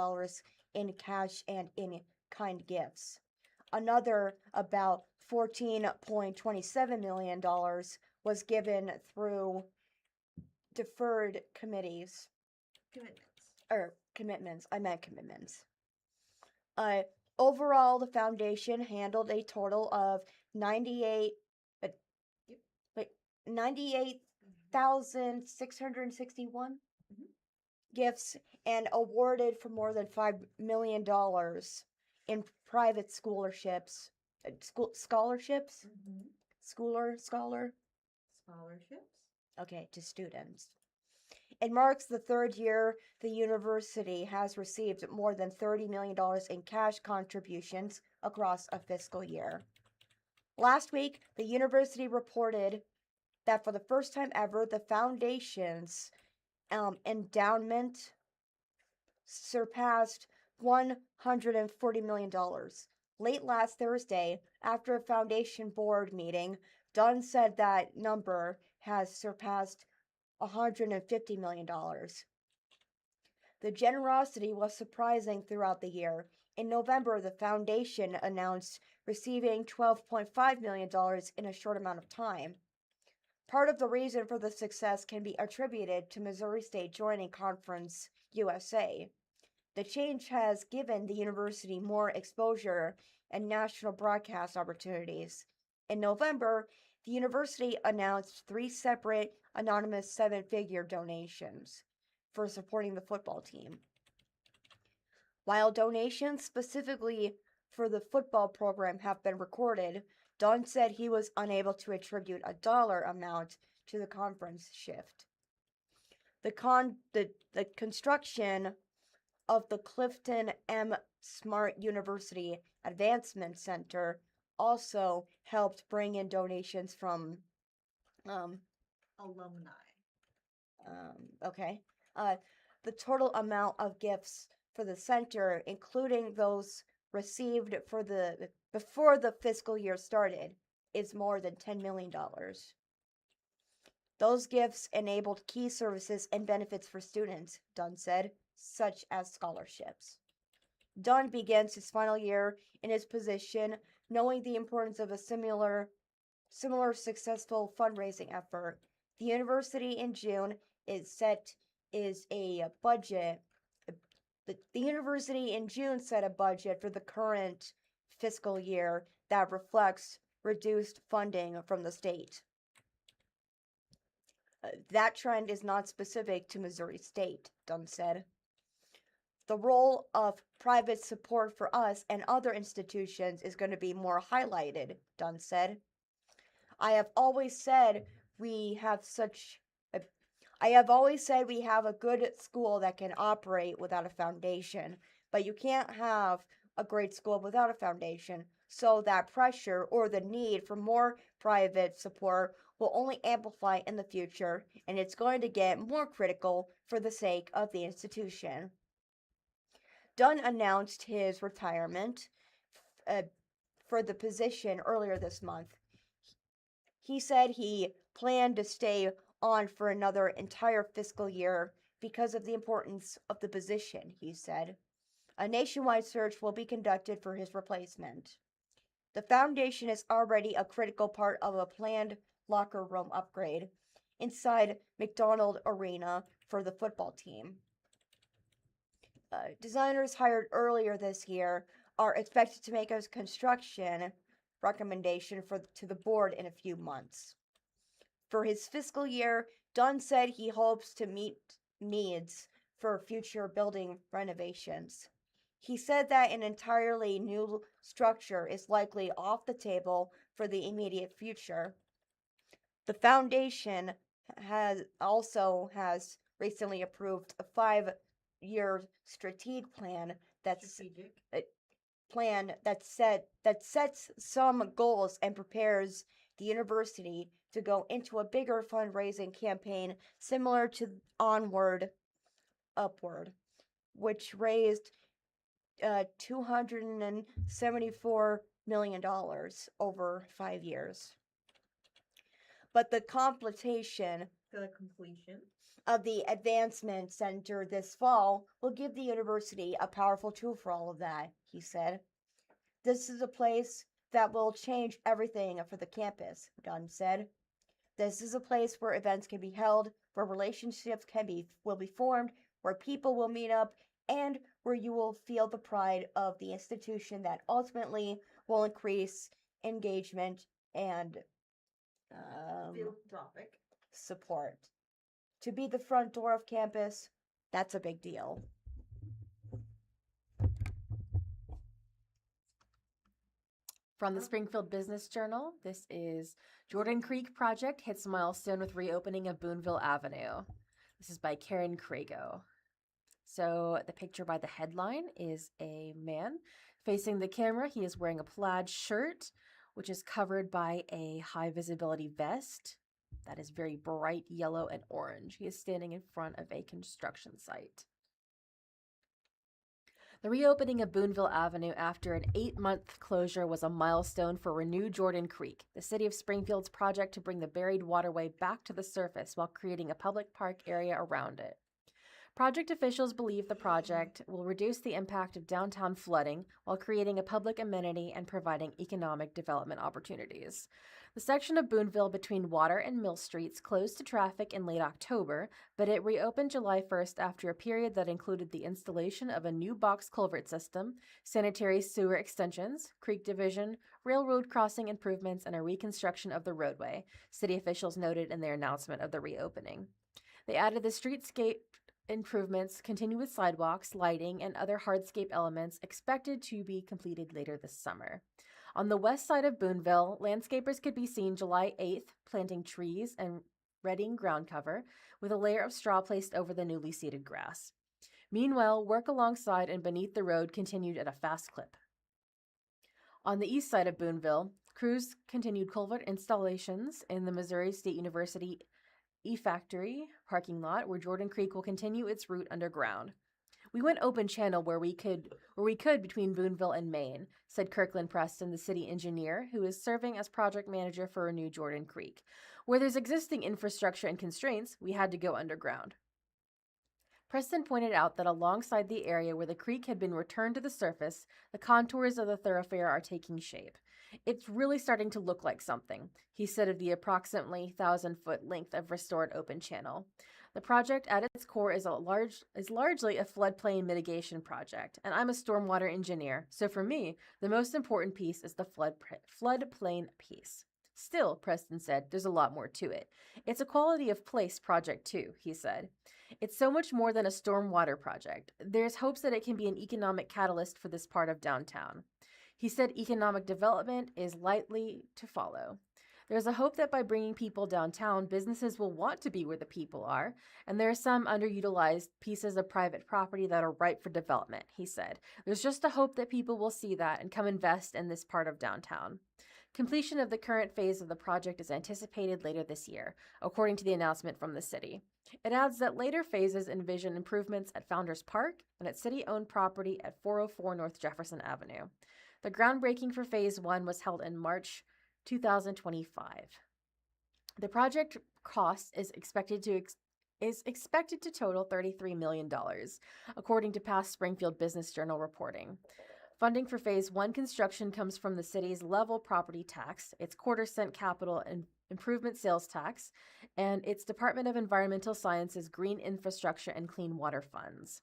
in cash and in-kind gifts. Another about $14.27 million was given through deferred committees. Commitments. I meant commitments. Overall, the foundation handled a total of 98 5,661 Mhm. gifts and awarded for more than $5 million in private scholarships. Scholarships? Mm-hmm. Scholar? Scholarships. Okay, to students. It marks the third year the university has received more than $30 million in cash contributions across a fiscal year. Last week, the university reported that for the first time ever, the foundation's endowment surpassed $140 million. Late last Thursday, after a foundation board meeting, Dunn said that number has surpassed $150 million. The generosity was surprising throughout the year. In November, the foundation announced receiving $12.5 million in a short amount of time. Part of the reason for the success can be attributed to Missouri State joining Conference USA. The change has given the university more exposure and national broadcast opportunities. In November, the university announced 3 separate anonymous 7-figure donations for supporting the football team. While donations specifically for the football program have been recorded, Dunn said he was unable to attribute a dollar amount to the conference shift. The construction of the Clifton M. Smart University Advancement Center also helped bring in donations from Alumni. okay. The total amount of gifts for the center, including those received before the fiscal year started, is more than $10 million. Those gifts enabled key services and benefits for students, Dunn said, such as scholarships. Dunn begins his final year in his position, knowing the importance of a similar successful fundraising effort. The university in June the university in June set a budget for the current fiscal year that reflects reduced funding from the state. That trend is not specific to Missouri State, Dunn said. The role of private support for us and other institutions is going to be more highlighted, Dunn said. I have always said we have a good school that can operate without a foundation, but you can't have a great school without a foundation. So that pressure or the need for more private support will only amplify in the future, and it's going to get more critical for the sake of the institution. Dunn announced his retirement for the position earlier this month. He said he planned to stay on for another entire fiscal year because of the importance of the position, he said. A nationwide search will be conducted for his replacement. The foundation is already a critical part of a planned locker room upgrade inside McDonald Arena for the football team. Designers hired earlier this year are expected to make a construction recommendation to the board in a few months. For his fiscal year, Dunn said he hopes to meet needs for future building renovations. He said that an entirely new structure is likely off the table for the immediate future. The foundation has recently approved a 5-year strategic plan that sets some goals and prepares the university to go into a bigger fundraising campaign similar to Onward Upward, which raised $274 million over 5 years. But the completion of the Advancement Center this fall will give the university a powerful tool for all of that, he said. This is a place that will change everything for the campus, Dunn said. This is a place where events can be held, where relationships will be formed, where people will meet up, and where you will feel the pride of the institution that ultimately will increase engagement and support. To be the front door of campus, that's a big deal. From the Springfield Business Journal, this is Jordan Creek Project hits milestone with reopening of Boonville Avenue. This is by Karen Crago. So the picture by the headline is a man facing the camera. He is wearing a plaid shirt, which is covered by a high visibility vest that is very bright yellow and orange. He is standing in front of a construction site. The reopening of Boonville Avenue after an 8-month closure was a milestone for Renew Jordan Creek, the city of Springfield's project to bring the buried waterway back to the surface while creating a public park area around it. Project officials believe the project will reduce the impact of downtown flooding while creating a public amenity and providing economic development opportunities. The section of Boonville between Water and Mill Streets closed to traffic in late October, but it reopened July 1st after a period that included the installation of a new box culvert system, sanitary sewer extensions, creek division, railroad crossing improvements, and a reconstruction of the roadway, city officials noted in their announcement of the reopening. They added the streetscape improvements, continuous sidewalks, lighting, and other hardscape elements expected to be completed later this summer. On the west side of Boonville, landscapers could be seen July 8th planting trees and readying ground cover with a layer of straw placed over the newly seeded grass. Meanwhile, work alongside and beneath the road continued at a fast clip. On the east side of Boonville, crews continued culvert installations in the Missouri State University E-Factory parking lot, where Jordan Creek will continue its route underground. We went open channel where we could between Boonville and Maine, said Kirkland Preston, the city engineer, who is serving as project manager for Renew Jordan Creek. Where there's existing infrastructure and constraints, we had to go underground. Preston pointed out that alongside the area where the creek had been returned to the surface, the contours of the thoroughfare are taking shape. It's really starting to look like something, he said of the approximately 1,000-foot length of restored open channel. The project at its core is largely a floodplain mitigation project, and I'm a stormwater engineer, so for me, the most important piece is the floodplain piece. Still, Preston said, there's a lot more to it. It's a quality of place project too, he said. It's so much more than a stormwater project. There's hopes that it can be an economic catalyst for this part of downtown. He said economic development is likely to follow. There's a hope that by bringing people downtown, businesses will want to be where the people are, and there are some underutilized pieces of private property that are ripe for development, he said. There's just a hope that people will see that and come invest in this part of downtown. Completion of the current phase of the project is anticipated later this year, according to the announcement from the city. It adds that later phases envision improvements at Founders Park and at city-owned property at 404 North Jefferson Avenue. The groundbreaking for Phase 1 was held in March 2025. The project cost is expected to total $33 million, according to past Springfield Business Journal reporting. Funding for Phase 1 construction comes from the city's level property tax, its quarter-cent capital and improvement sales tax, and its Department of Environmental Sciences Green Infrastructure and Clean Water funds.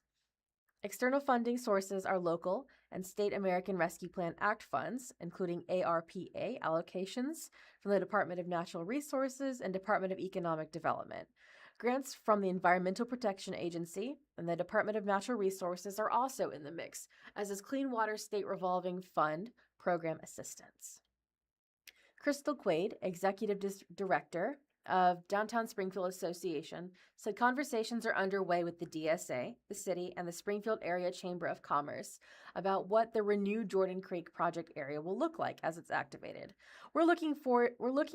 External funding sources are local and state American Rescue Plan Act funds, including ARPA allocations from the Department of Natural Resources and Department of Economic Development. Grants from the Environmental Protection Agency and the Department of Natural Resources are also in the mix, as is Clean Water State Revolving Fund program assistance. Crystal Quaid, Executive Director of Downtown Springfield Association, said conversations are underway with the DSA, the city, and the Springfield Area Chamber of Commerce about what the Renew Jordan Creek project area will look like as it's activated. We're looking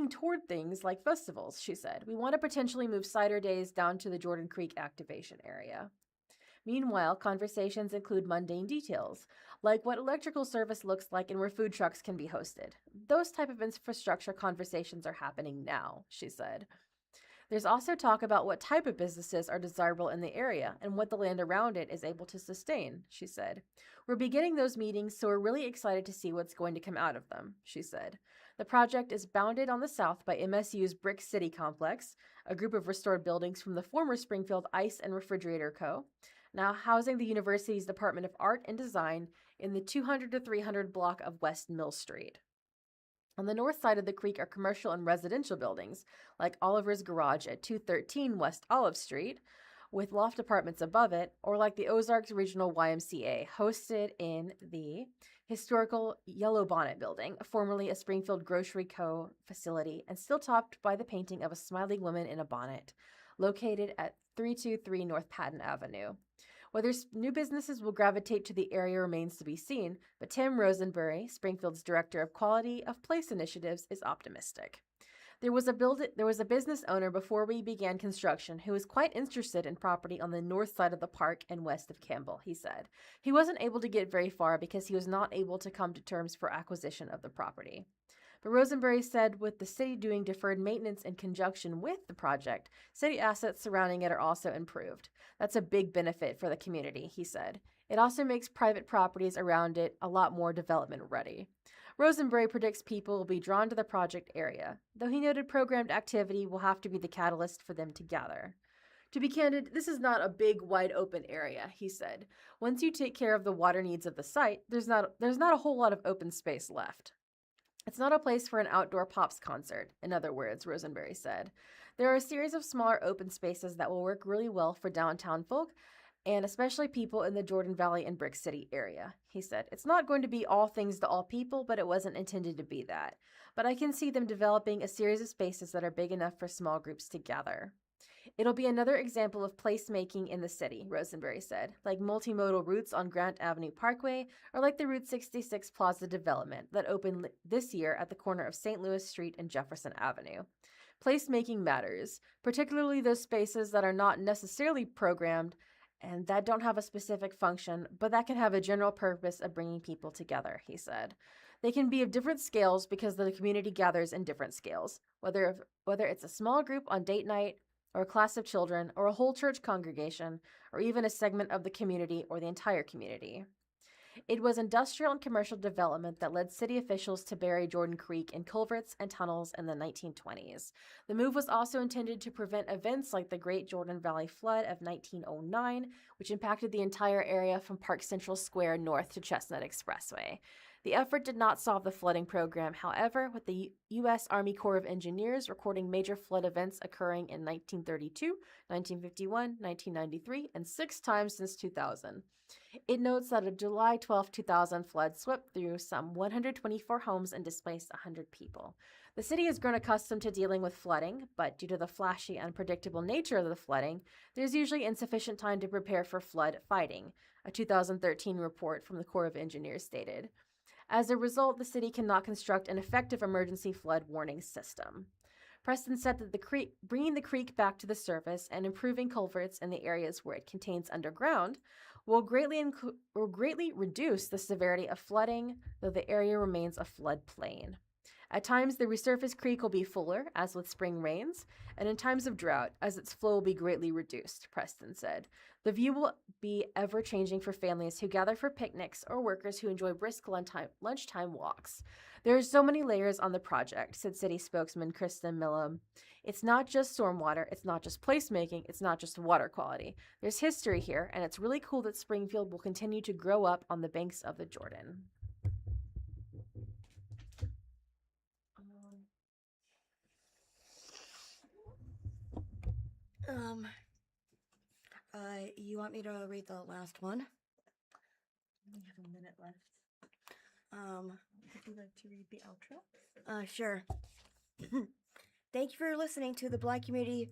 toward things like festivals, she said. We want to potentially move cider days down to the Jordan Creek activation area. Meanwhile, conversations include mundane details, like what electrical service looks like and where food trucks can be hosted. Those type of infrastructure conversations are happening now, she said. There's also talk about what type of businesses are desirable in the area and what the land around it is able to sustain, she said. We're beginning those meetings, so we're really excited to see what's going to come out of them, she said. The project is bounded on the south by MSU's Brick City Complex, a group of restored buildings from the former Springfield Ice and Refrigerator Co., now housing the university's Department of Art and Design in the 200 to 300 block of West Mill Street. On the north side of the creek are commercial and residential buildings, like Oliver's Garage at 213 West Olive Street, with loft apartments above it, or like the Ozarks Regional YMCA, hosted in the historical Yellow Bonnet Building, formerly a Springfield Grocery Co. facility, and still topped by the painting of a smiling woman in a bonnet, located at 323 North Patton Avenue. Whether new businesses will gravitate to the area remains to be seen, but Tim Rosenberry, Springfield's Director of Quality of Place Initiatives, is optimistic. There was a business owner before we began construction who was quite interested in property on the north side of the park and west of Campbell, he said. He wasn't able to get very far because he was not able to come to terms for acquisition of the property. But Rosenberry said with the city doing deferred maintenance in conjunction with the project, city assets surrounding it are also improved. That's a big benefit for the community, he said. It also makes private properties around it a lot more development ready. Rosenberry predicts people will be drawn to the project area, though he noted programmed activity will have to be the catalyst for them to gather. To be candid, this is not a big, wide open area, he said. Once you take care of the water needs of the site, there's not a whole lot of open space left. It's not a place for an outdoor Pops concert, in other words, Rosenberry said. There are a series of smaller open spaces that will work really well for downtown folk, and especially people in the Jordan Valley and Brick City area, he said. It's not going to be all things to all people, but it wasn't intended to be that. But I can see them developing a series of spaces that are big enough for small groups to gather. It'll be another example of placemaking in the city, Rosenberry said, like multimodal routes on Grant Avenue Parkway or like the Route 66 Plaza development that opened this year at the corner of St. Louis Street and Jefferson Avenue. Placemaking matters, particularly those spaces that are not necessarily programmed and that don't have a specific function, but that can have a general purpose of bringing people together, he said. They can be of different scales because the community gathers in different scales, whether it's a small group on date night, or a class of children, or a whole church congregation, or even a segment of the community or the entire community. It was industrial and commercial development that led city officials to bury Jordan Creek in culverts and tunnels in the 1920s. The move was also intended to prevent events like the Great Jordan Valley Flood of 1909, which impacted the entire area from Park Central Square north to Chestnut Expressway. The effort did not solve the flooding program, however, with the U.S. Army Corps of Engineers recording major flood events occurring in 1932, 1951, 1993, and 6 times since 2000. It notes that a July 12, 2000 flood swept through some 124 homes and displaced 100 people. The city has grown accustomed to dealing with flooding, but due to the flashy, unpredictable nature of the flooding, there's usually insufficient time to prepare for flood fighting, a 2013 report from the Corps of Engineers stated. As a result, the city cannot construct an effective emergency flood warning system. Preston said that bringing the creek back to the surface and improving culverts in the areas where it contains underground will greatly reduce the severity of flooding, though the area remains a floodplain. At times, the resurfaced creek will be fuller, as with spring rains, and in times of drought, as its flow will be greatly reduced, Preston said. The view will be ever-changing for families who gather for picnics or workers who enjoy brisk lunchtime walks. There are so many layers on the project, said city spokesman Kristen Millam. It's not just stormwater, it's not just placemaking, it's not just water quality. There's history here, and it's really cool that Springfield will continue to grow up on the banks of the Jordan. You want me to read the last one? We have a minute left. Would you like to read the outro? Sure. Thank you for listening to the Blind Community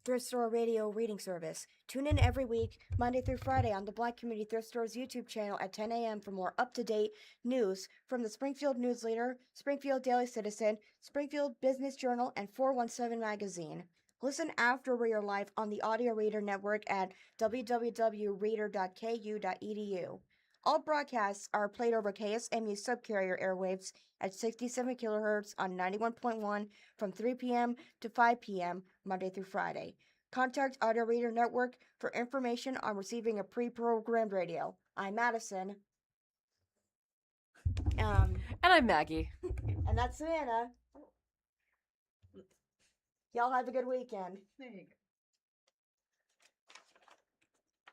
Thrift Store Radio Reading Service. Tune in every week, Monday through Friday, on the Blind Community Thrift Store's YouTube channel at 10 a.m. for more up-to-date news from the Springfield News Leader, Springfield Daily Citizen, Springfield Business Journal, and 417 Magazine. Listen after we are live on the Audio Reader Network at www.reader.ku.edu. All broadcasts are played over KSMU subcarrier airwaves at 67 kHz on 91.1 from 3 p.m. to 5 p.m. Monday through Friday. Contact Audio Reader Network for information on receiving a pre-programmed radio. I'm Madison. And I'm Maggie. And that's Savannah. Y'all have a good weekend. There you go.